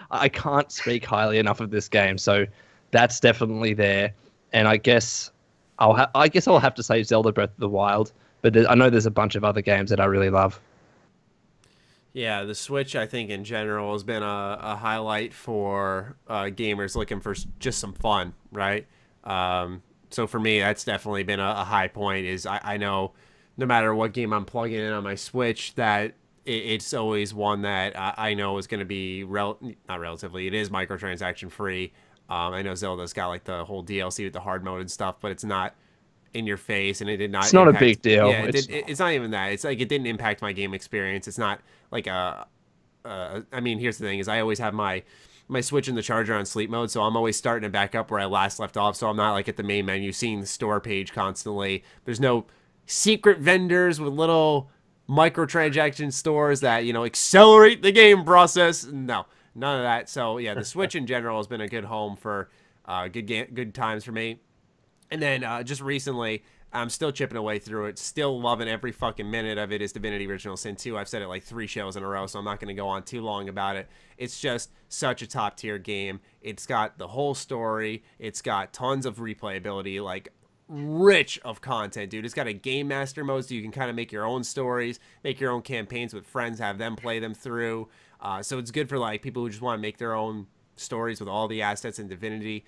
I can't speak highly enough of this game. So that's definitely there. And I guess I'll have to say Zelda Breath of the Wild. But I know there's a bunch of other games that I really love. Yeah, the Switch, I think, in general, has been a highlight for gamers looking for just some fun, right? So for me, that's definitely been a high point. Is I know no matter what game I'm plugging in on my Switch, that it's always one that I know is going to be not relatively. It is microtransaction free. I know Zelda's got like the whole DLC with the hard mode and stuff, but it's not in your face, and it did not. It's not a big deal. Yeah, it's not even that. It's like it didn't impact my game experience. It's not like I mean, here's the thing: is I always have my Switch and the charger on sleep mode, so I'm always starting it back up where I last left off. So I'm not like at the main menu seeing the store page constantly. There's no secret vendors with little microtransaction stores that accelerate the game process. No, none of that. So yeah, the Switch in general has been a good home for good times for me. And then just recently, I'm still chipping away through it, still loving every fucking minute of it, is Divinity Original Sin 2. I've said it like 3 shows in a row, so I'm not going to go on too long about it. It's just such a top-tier game. It's got the whole story. It's got tons of replayability. Like, rich of content, dude. It's got a game master mode, so you can kind of make your own stories, make your own campaigns with friends, have them play them through. So it's good for like people who just want to make their own stories with all the assets in Divinity.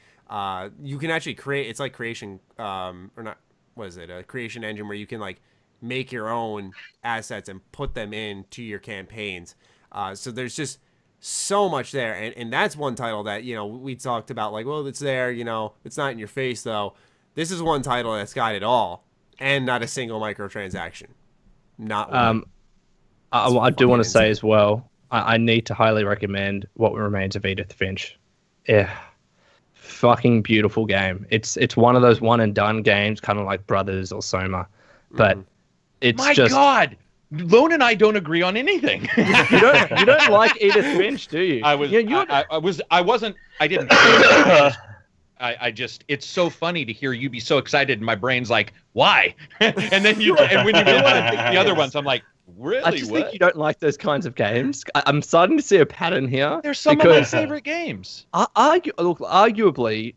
You can actually create, it's like creation, or not, what is it? A creation engine where you can like make your own assets and put them into your campaigns. So there's just so much there. And that's one title that, you know, we talked about like, well, it's there, you know, it's not in your face though. This is one title that's got it all and not a single microtransaction. Not one. I do want to say as well, I need to highly recommend What Remains of Edith Finch. Yeah. Fucking beautiful game. It's one of those one and done games, kind of like Brothers or Soma. But it's My just... God! Lone and I don't agree on anything. you don't like Edith Finch, do you? I didn't. I just, it's so funny to hear you be so excited, and my brain's like, why? and when you realize the other ones, I'm like, really? I just think you don't like those kinds of games. I'm starting to see a pattern here. They're some of my favorite games. Arguably,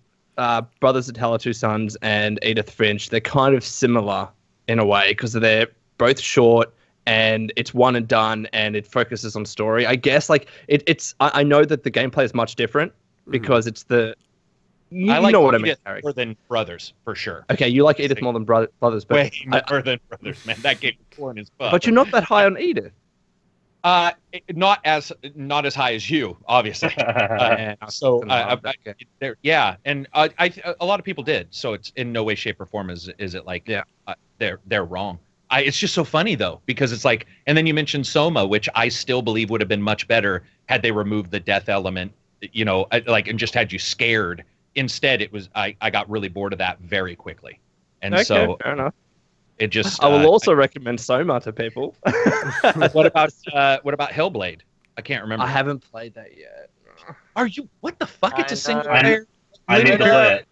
Brothers of Tale of Two Sons and Edith Finch, they're kind of similar in a way because they're both short and it's one and done and it focuses on story. I guess like it's. I know that the gameplay is much different because it's the. I like know what I mean, Edith more than Brothers, for sure. Okay, you like Edith more than Brothers, but way more than Brothers, man. That game was torn his butt. But you're not that high on Edith. Not as high as you, obviously. And a lot of people did. So it's in no way, shape, or form is it like they're wrong. It's just so funny though because it's like, and then you mentioned Soma, which I still believe would have been much better had they removed the death element, you know, like and just had you scared. Instead, it was I got really bored of that very quickly, and so fair enough. It just. I will also recommend Soma to people. What about Hellblade? I can't remember. I haven't played that yet. Are you? What the fuck? It's a single player. I need to play it.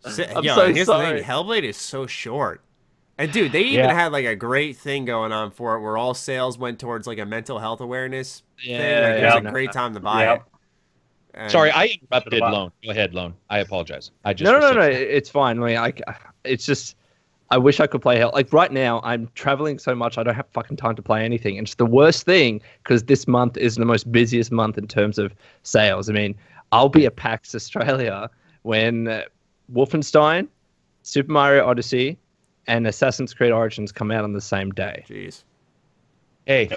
Here's the thing. Hellblade is so short. And dude, they even had like a great thing going on for it, where all sales went towards like a mental health awareness thing. Like, it was a great time to buy it. And sorry, I interrupted Lone. Go ahead, Lone. I apologize. I just no. It's fine. I mean, it's just I wish I could play Hell. Like right now, I'm traveling so much, I don't have fucking time to play anything. And it's the worst thing because this month is the most busiest month in terms of sales. I mean, I'll be at PAX Australia when Wolfenstein, Super Mario Odyssey, and Assassin's Creed Origins come out on the same day. Jeez. Hey,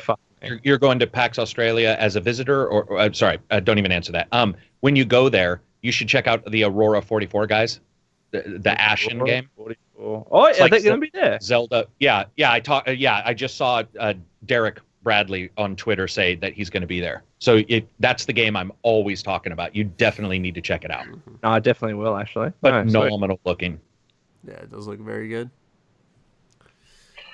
you're going to PAX Australia as a visitor, or sorry, don't even answer that. When you go there, you should check out the Aurora 44 guys, the Ashen game. 44. Oh, yeah, like they're gonna be there. Zelda. Yeah. I just saw Derek Bradley on Twitter say that he's going to be there. So that's the game I'm always talking about. You definitely need to check it out. No, I definitely will actually. But phenomenal looking. Yeah, it does look very good.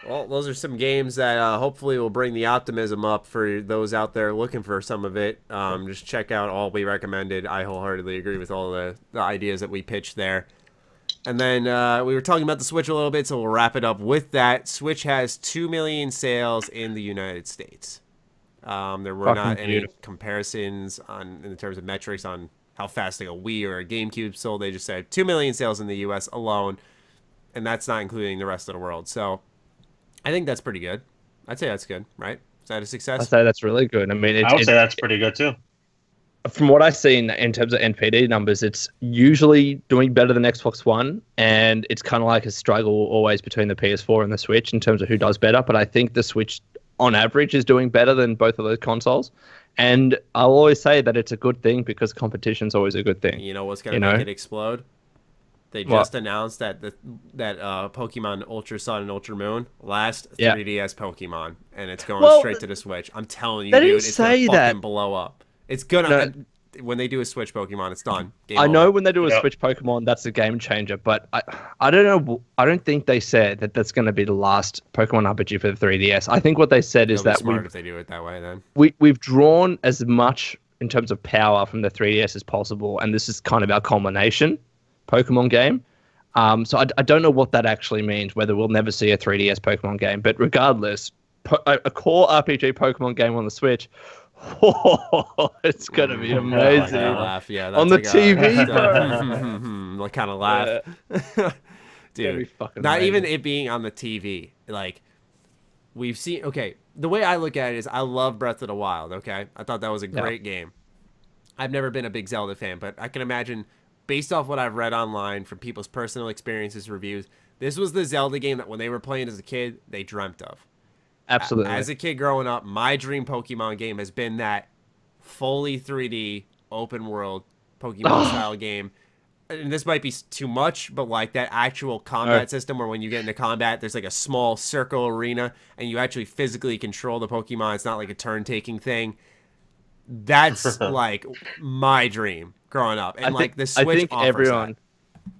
Well, those are some games that hopefully will bring the optimism up for those out there looking for some of it. Just check out all we recommended. I wholeheartedly agree with all the ideas that we pitched there. And then we were talking about the Switch a little bit, so we'll wrap it up with that. Switch has 2 million sales in the United States. There were not any comparisons in terms of metrics on how fast like a Wii or a GameCube sold. They just said 2 million sales in the U.S. alone, and that's not including the rest of the world. So I think that's pretty good. I'd say that's good, right? Is that a success? I'd say that's really good. I mean, I would say that's pretty good too. From what I've seen in terms of NPD numbers, it's usually doing better than Xbox One, and it's kind of like a struggle always between the PS4 and the Switch in terms of who does better. But I think the Switch, on average, is doing better than both of those consoles. And I'll always say that it's a good thing because competition's always a good thing. You know what's going to make it explode? They just announced that Pokemon Ultra Sun and Ultra Moon last 3DS Pokemon, and it's going straight to the Switch. I'm telling you, dude, it's going to fucking blow up. It's gonna when they do a Switch Pokemon, it's done. I know when they do a Switch Pokemon, that's a game changer. But I don't know. I don't think they said that that's going to be the last Pokemon RPG for the 3DS. I think what they said is that if they do it that way, then we've drawn as much in terms of power from the 3DS as possible, and this is kind of our culmination Pokemon game. So I don't know what that actually means, whether we'll never see a 3DS Pokemon game. But regardless, a core RPG Pokemon game on the Switch, it's going to be amazing. Laugh. Yeah, on the TV, like kind of laugh. Dude, not even it being on the TV. Like, we've seen... Okay, the way I look at it is I love Breath of the Wild, okay? I thought that was a great game. I've never been a big Zelda fan, but I can imagine, based off what I've read online from people's personal experiences, reviews, this was the Zelda game that when they were playing as a kid, they dreamt of. Absolutely. As a kid growing up, my dream Pokemon game has been that fully 3D, open world Pokemon-style game. And this might be too much, but like that actual combat system where when you get into combat, there's like a small circle arena, and you actually physically control the Pokemon. It's not like a turn-taking thing. That's like my dream growing up, and like the Switch. I think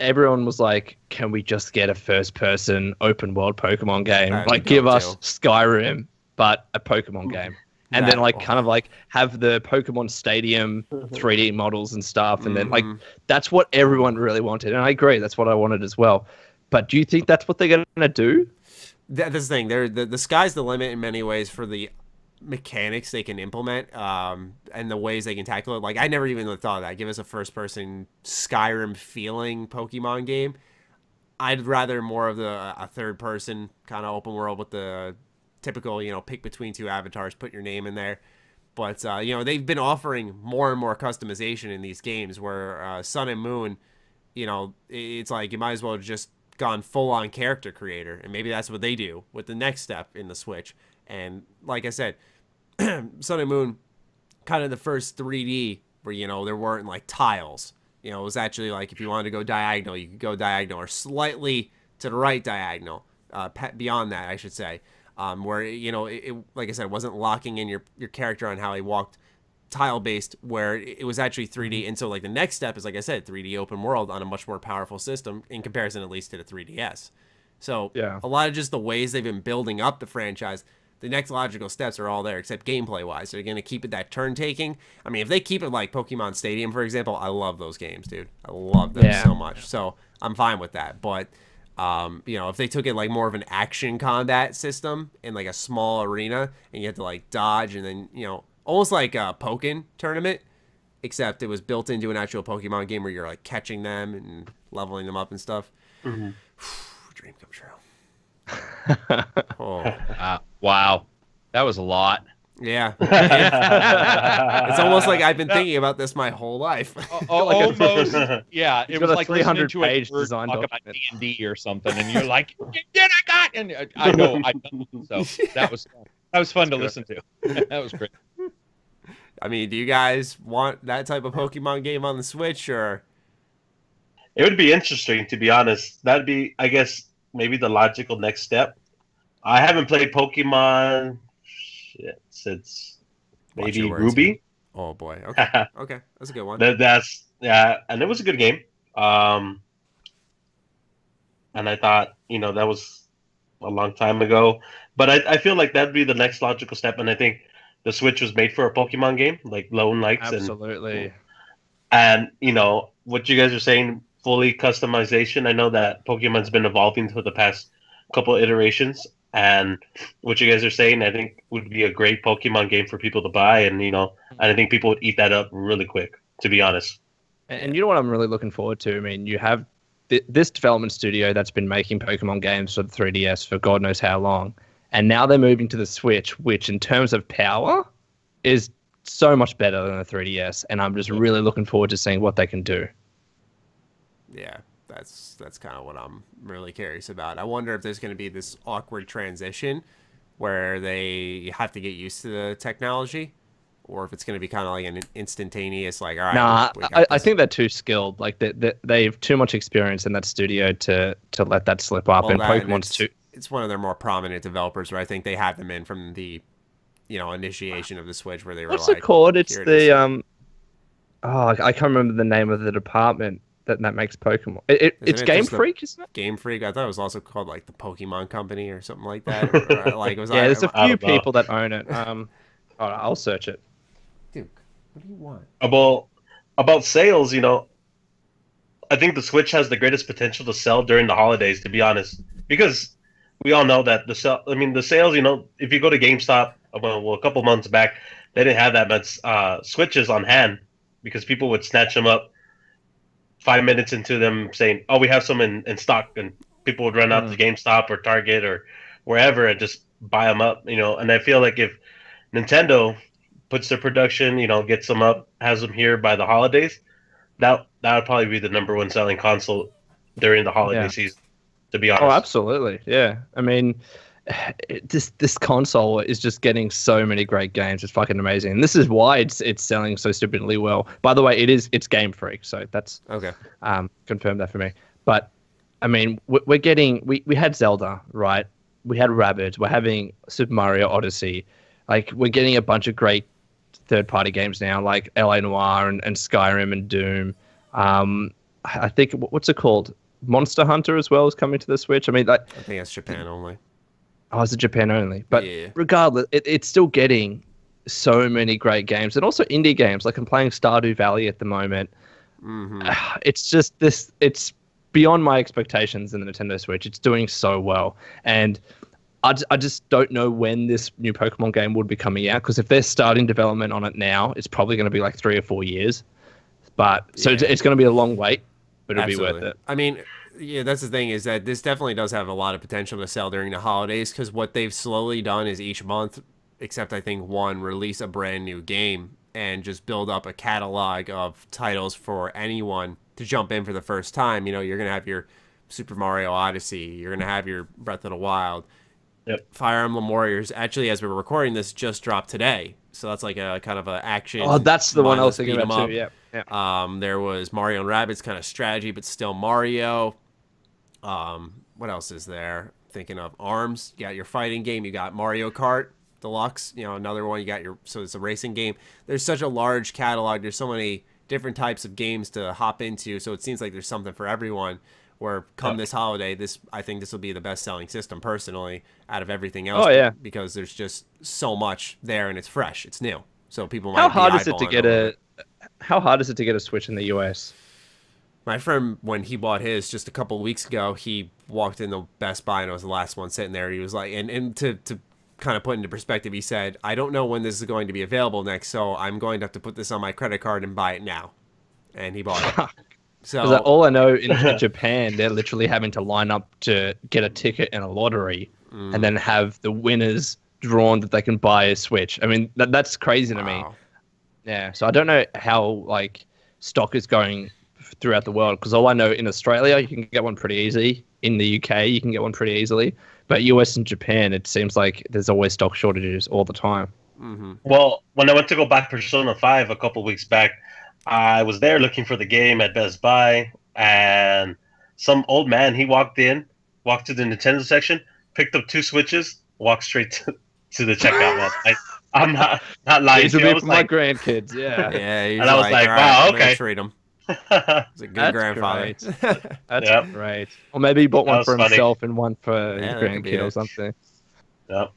everyone was like, "Can we just get a first-person open-world Pokemon game? Like, give us Skyrim, but a Pokemon game." And then like kind of like have the Pokemon Stadium 3D models and stuff, and then like that's what everyone really wanted, and I agree, that's what I wanted as well. But do you think that's what they're gonna do? That's the thing. The sky's the limit in many ways for the mechanics they can implement, and the ways they can tackle it. Like, I never even thought of that. Give us a first-person Skyrim feeling Pokemon game. I'd rather more of a third-person kind of open world with the typical, pick between two avatars, put your name in there. But they've been offering more and more customization in these games. Where Sun and Moon, it's like you might as well have just gone full-on character creator, and maybe that's what they do with the next step in the Switch. And like I said, Sun and Moon, kind of the first 3D where, there weren't like tiles. It was actually like if you wanted to go diagonal, you could go diagonal, or slightly to the right diagonal, beyond that, I should say. Where, it, like I said, it wasn't locking in your character on how he walked tile-based, where it was actually 3D. And so like the next step is, like I said, 3D open world on a much more powerful system in comparison at least to the 3DS. So a lot of just the ways they've been building up the franchise, the next logical steps are all there, except gameplay-wise. They're going to keep it that turn-taking. I mean, if they keep it like Pokemon Stadium, for example, I love those games, dude. I love them so much. So I'm fine with that. But, if they took it like more of an action combat system in like a small arena, and you had to like dodge, and then, almost like a Pokken tournament, except it was built into an actual Pokemon game where you're like catching them and leveling them up and stuff. Dream come true. Wow, that was a lot. Yeah. It's almost like I've been thinking about this my whole life. Almost. Yeah, it was like 300-page design talk about D&D or something, and you're like, "Then I got," and I know. So that was fun to listen to. That was great. I mean, do you guys want that type of Pokemon game on the Switch, or? It would be interesting, to be honest. That'd be, I guess, maybe the logical next step. I haven't played Pokemon since maybe Ruby. Oh boy. Okay. Okay. That's a good one. And it was a good game. And I thought, that was a long time ago. But I feel like that'd be the next logical step, and I think the Switch was made for a Pokemon game, like Lone likes. Absolutely. And what you guys are saying, fully customization. I know that Pokemon's been evolving for the past couple iterations, and what you guys are saying, I think would be a great Pokemon game for people to buy, and and I think people would eat that up really quick, to be honest. And you know what I'm really looking forward to? I mean, you have this development studio that's been making Pokemon games for the 3DS for God knows how long, and now they're moving to the Switch, which in terms of power is so much better than the 3DS, and I'm just really looking forward to seeing what they can do. Yeah, that's kind of what I'm really curious about. I wonder if there's going to be this awkward transition where they have to get used to the technology, or if it's going to be kind of like an instantaneous, like, all right. Nah, I think they're too skilled. Like they have too much experience in that studio to let that slip up. And Pokemon's too. It's one of their more prominent developers, where I think they have them in from the, initiation of the Switch, where they were What's it called? It's the I can't remember the name of the department that makes Pokemon. It's Game Freak, isn't it? Game Freak. I thought it was also called like the Pokemon Company or something like that. There's a few people that own it. I'll search it. Duke, what do you want? About sales, I think the Switch has the greatest potential to sell during the holidays, to be honest, because we all know that the sales. If you go to GameStop, a couple months back, they didn't have that much Switches on hand because people would snatch them up 5 minutes into them saying, "Oh, we have some in stock," and people would run out to GameStop or Target or wherever and just buy them up, And I feel like if Nintendo puts their production, gets them up, has them here by the holidays, that would probably be the #1 selling console during the holiday season, to be honest. Oh, absolutely. Yeah. I mean, this console is just getting so many great games. It's fucking amazing. And this is why it's selling so stupidly well. By the way, it's Game Freak, so that's okay. Confirm that for me. But I mean, we're getting we had Zelda, right? We had Rabbids. We're having Super Mario Odyssey. Like, we're getting a bunch of great third-party games now, like L.A. Noire and Skyrim and Doom. I think, what's it called? Monster Hunter as well is coming to the Switch. I mean, I think it's Japan only. Oh, is it Japan only? But regardless, it's still getting so many great games, and also indie games. Like, I'm playing Stardew Valley at the moment. It's just it's beyond my expectations in the Nintendo Switch. It's doing so well, and I just don't know when this new Pokemon game would be coming out, because if they're starting development on it now, it's probably going to be like 3 or 4 years. But so it's going to be a long wait, but it'll be worth it. I mean, that's the thing, is that this definitely does have a lot of potential to sell during the holidays, because what they've slowly done is each month, except I think one, release a brand new game and just build up a catalog of titles for anyone to jump in for the first time. You're going to have your Super Mario Odyssey, you're going to have your Breath of the Wild. Yep. Fire Emblem Warriors, actually, as we were recording this, just dropped today. So that's like a kind of an action. Oh, that's the one I was thinking about too. Yeah. There was Mario and Rabbids, kind of strategy, but still Mario. What else is there? Thinking of ARMS. You got your fighting game. You got Mario Kart Deluxe. Another one. You got so it's a racing game. There's such a large catalog. There's so many different types of games to hop into. So it seems like there's something for everyone. Where come this holiday, I think this will be the best-selling system personally out of everything else. Oh yeah, because there's just so much there and it's fresh, it's new, so people might. How hard is it to get a Switch in the US? My friend, when he bought his just a couple of weeks ago, he walked into Best Buy and it was the last one sitting there. He was like, and to kind of put into perspective, he said, "I don't know when this is going to be available next, so I'm going to have to put this on my credit card and buy it now." And he bought it. So all I know, in Japan, they're literally having to line up to get a ticket in a lottery and then have the winners drawn that they can buy a Switch. I mean, that's crazy to me. Yeah, so I don't know how stock is going throughout the world, because all I know, in Australia, you can get one pretty easy. In the UK, you can get one pretty easily. But US and Japan, it seems like there's always stock shortages all the time. Well, when I went to go back Persona 5 a couple weeks back, I was there looking for the game at Best Buy, and some old man, he walked to the Nintendo section, picked up 2 Switches, walked straight to the checkout. Man. I'm not lying. These will be for my grandkids, yeah. Yeah, and I was like, wow, okay. Treat him. He's a good grandfather. That's great. Or maybe he bought one for himself and one for his grandkid or something. Yep.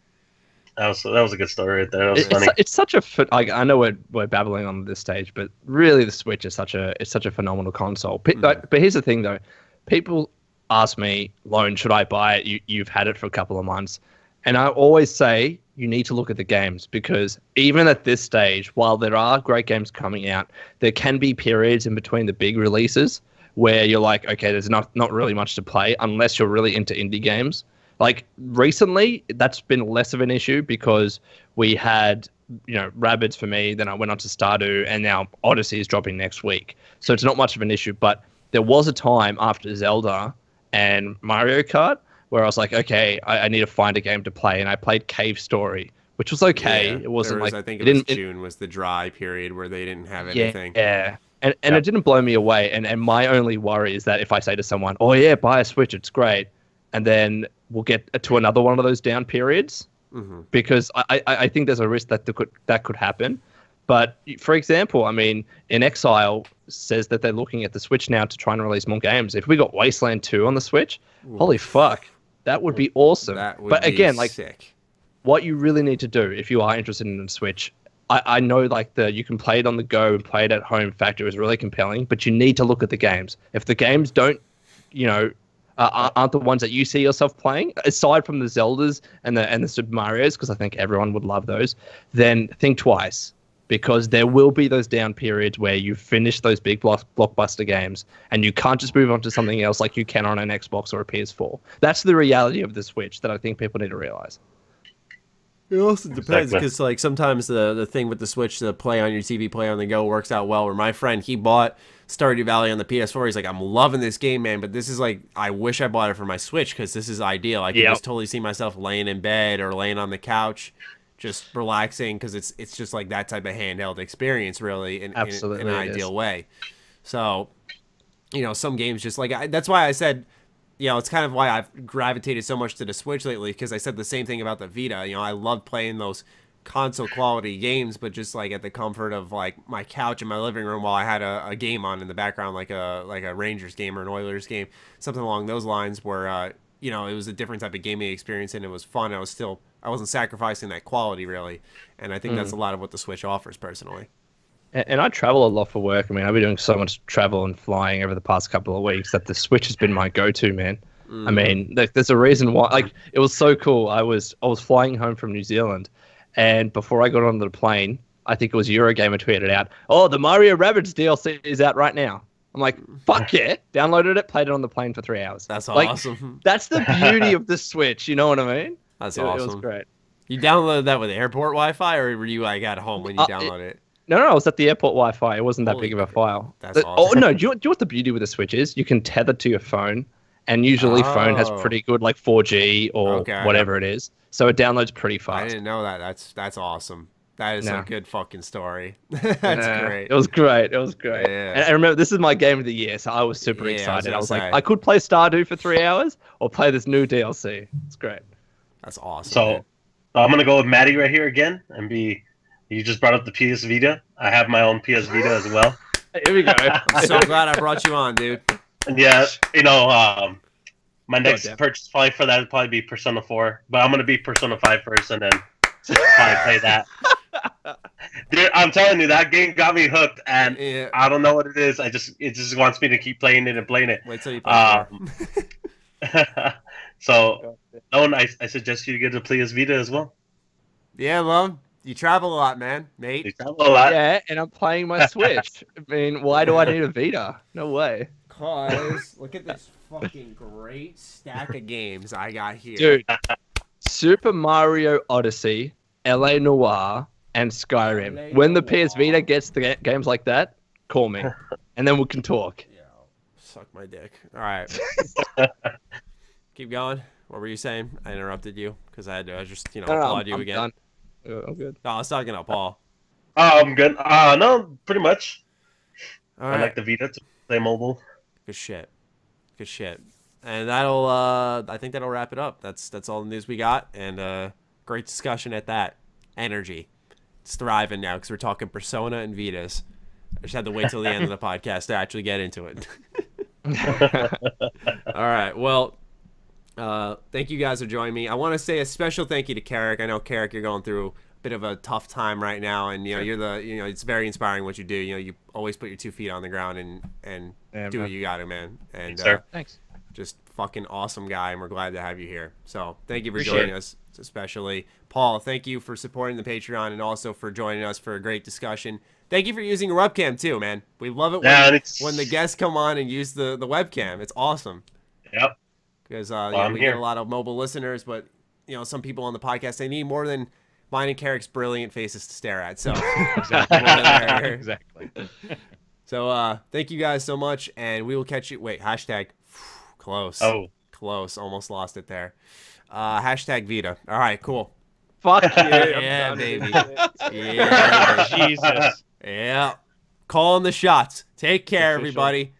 That was a good story right there. That was funny. It's such a I know we're babbling on this stage, but really the Switch is such a phenomenal console. But here's the thing though, people ask me, Lone, should I buy it? You've had it for a couple of months, and I always say you need to look at the games, because even at this stage, while there are great games coming out, there can be periods in between the big releases where you're like, okay, there's not really much to play unless you're really into indie games. Like, recently, that's been less of an issue, because we had, Rabbids for me, then I went on to Stardew, and now Odyssey is dropping next week. So it's not much of an issue. But there was a time after Zelda and Mario Kart where I was like, okay, I need to find a game to play. And I played Cave Story, which was okay. It wasn't I think it was June was the dry period where they didn't have anything. Yeah. And it didn't blow me away. And my only worry is that if I say to someone, oh yeah, buy a Switch, it's great, and then we'll get to another one of those down periods, because I think there's a risk that could happen. But for example, I mean, In Exile says that they're looking at the Switch now to try and release more games. If we got Wasteland 2 on the Switch, holy fuck, that would be awesome. But again, sick. What you really need to do if you are interested in the Switch, I know you can play it on the go and play it at home factor is really compelling, but you need to look at the games. If the games don't, aren't the ones that you see yourself playing, aside from the Zeldas and the Super Marios, because I think everyone would love those, then think twice. because there will be those down periods where you finish those big blockbuster games and you can't just move on to something else like you can on an Xbox or a PS4. That's the reality of the Switch that I think people need to realize. It also depends, because like sometimes the thing with the Switch, the play on your TV, play on the go, works out well. Where my friend, he bought Stardew Valley on the PS4. He's like, I'm loving this game, man, but this is like, I wish I bought it for my Switch because this is ideal. I can just totally see myself laying in bed or laying on the couch, just relaxing, because it's just like that type of handheld experience, really, in an ideal way. So, you know, some games just like that's why I said, you know, it's kind of why I've gravitated so much to the Switch lately, because I said the same thing about the Vita. You know, I love playing those console quality games, but just like at the comfort of like my couch in my living room while I had a game on in the background, like a Rangers game or an Oilers game, something along those lines, where you know, it was a different type of gaming experience and it was fun. I wasn't sacrificing that quality, really, and I think that's a lot of what the Switch offers personally. And I travel a lot for work. I mean, I've been doing so much travel and flying over the past couple of weeks that the Switch has been my go-to, man. I mean, there's a reason why. Like, it was so cool. I was flying home from New Zealand, and before I got onto the plane, I think it was Eurogamer tweeted out, "Oh, the Mario Rabbids DLC is out right now." I'm like, fuck yeah! Downloaded it, played it on the plane for 3 hours. That's like, awesome. That's the beauty of the Switch. You know what I mean? That's awesome. It was great. You downloaded that with airport Wi-Fi, or were you like at home when you downloaded it? No, I was at the airport Wi-Fi. It wasn't that big of a file. That's awesome. Oh, no, do you know what the beauty with the Switch is? You can tether to your phone, and usually phone has pretty good, like, 4G or whatever it is. So it downloads pretty fast. I didn't know that. That's awesome. That is a good fucking story. That's great. It was great. It was great. Yeah. And I remember, this is my game of the year, so I was super excited. I was like, I could play Stardew for 3 hours or play this new DLC. It's great. That's awesome. So I'm going to go with Matty right here again and be... You just brought up the PS Vita. I have my own PS Vita as well. Here we go. I'm so glad I brought you on, dude. And yeah, you know, my next purchase probably for that would probably be Persona 4. But I'm going to be Persona 5 first and then probably play that. Dude, I'm telling you, that game got me hooked, and I don't know what it is. It just wants me to keep playing it and playing it. Wait till you play So, Lone, I suggest you get a PS Vita as well. Yeah, Lone. You travel a lot, man, mate. You travel a lot. Yeah, and I'm playing my Switch. I mean, why do I need a Vita? No way. Cause look at this fucking great stack of games I got here. Dude, Super Mario Odyssey, LA Noire, and Skyrim. When the PS Vita gets to games like that, call me, and then we can talk. Yo, suck my dick. All right. Keep going. What were you saying? I interrupted you because I had to just, applaud you again. Done. I'm good. No, I was talking about Paul. Oh, I'm good. No, pretty much. All right. I like the Vita to play mobile. Good shit. Good shit. And that'll, I think that'll wrap it up. That's all the news we got, and great discussion at that. Energy. It's thriving now because we're talking Persona and Vitas. I just had to wait till the end of the podcast to actually get into it. All right. Well, thank you guys for joining me. I want to say a special thank you to Karak. I know, Karak, you're going through a bit of a tough time right now, and it's very inspiring what you do. You always put your 2 feet on the ground and do what you got to, man. And thanks. Just fucking awesome guy, and we're glad to have you here. So thank you for joining us, especially Paul. Thank you for supporting the Patreon and also for joining us for a great discussion. Thank you for using a webcam too, man. We love it when the guests come on and use the webcam. It's awesome. Yep. Because we get a lot of mobile listeners, but some people on the podcast, they need more than mine and Karak's brilliant faces to stare at. So Exactly. So thank you guys so much, and we will catch you. Wait, hashtag close. Oh, close. Almost lost it there. Hashtag Vita. All right, cool. Fuck you. Yeah, baby. Yeah, Jesus. Yeah. Calling the shots. Take care, everybody.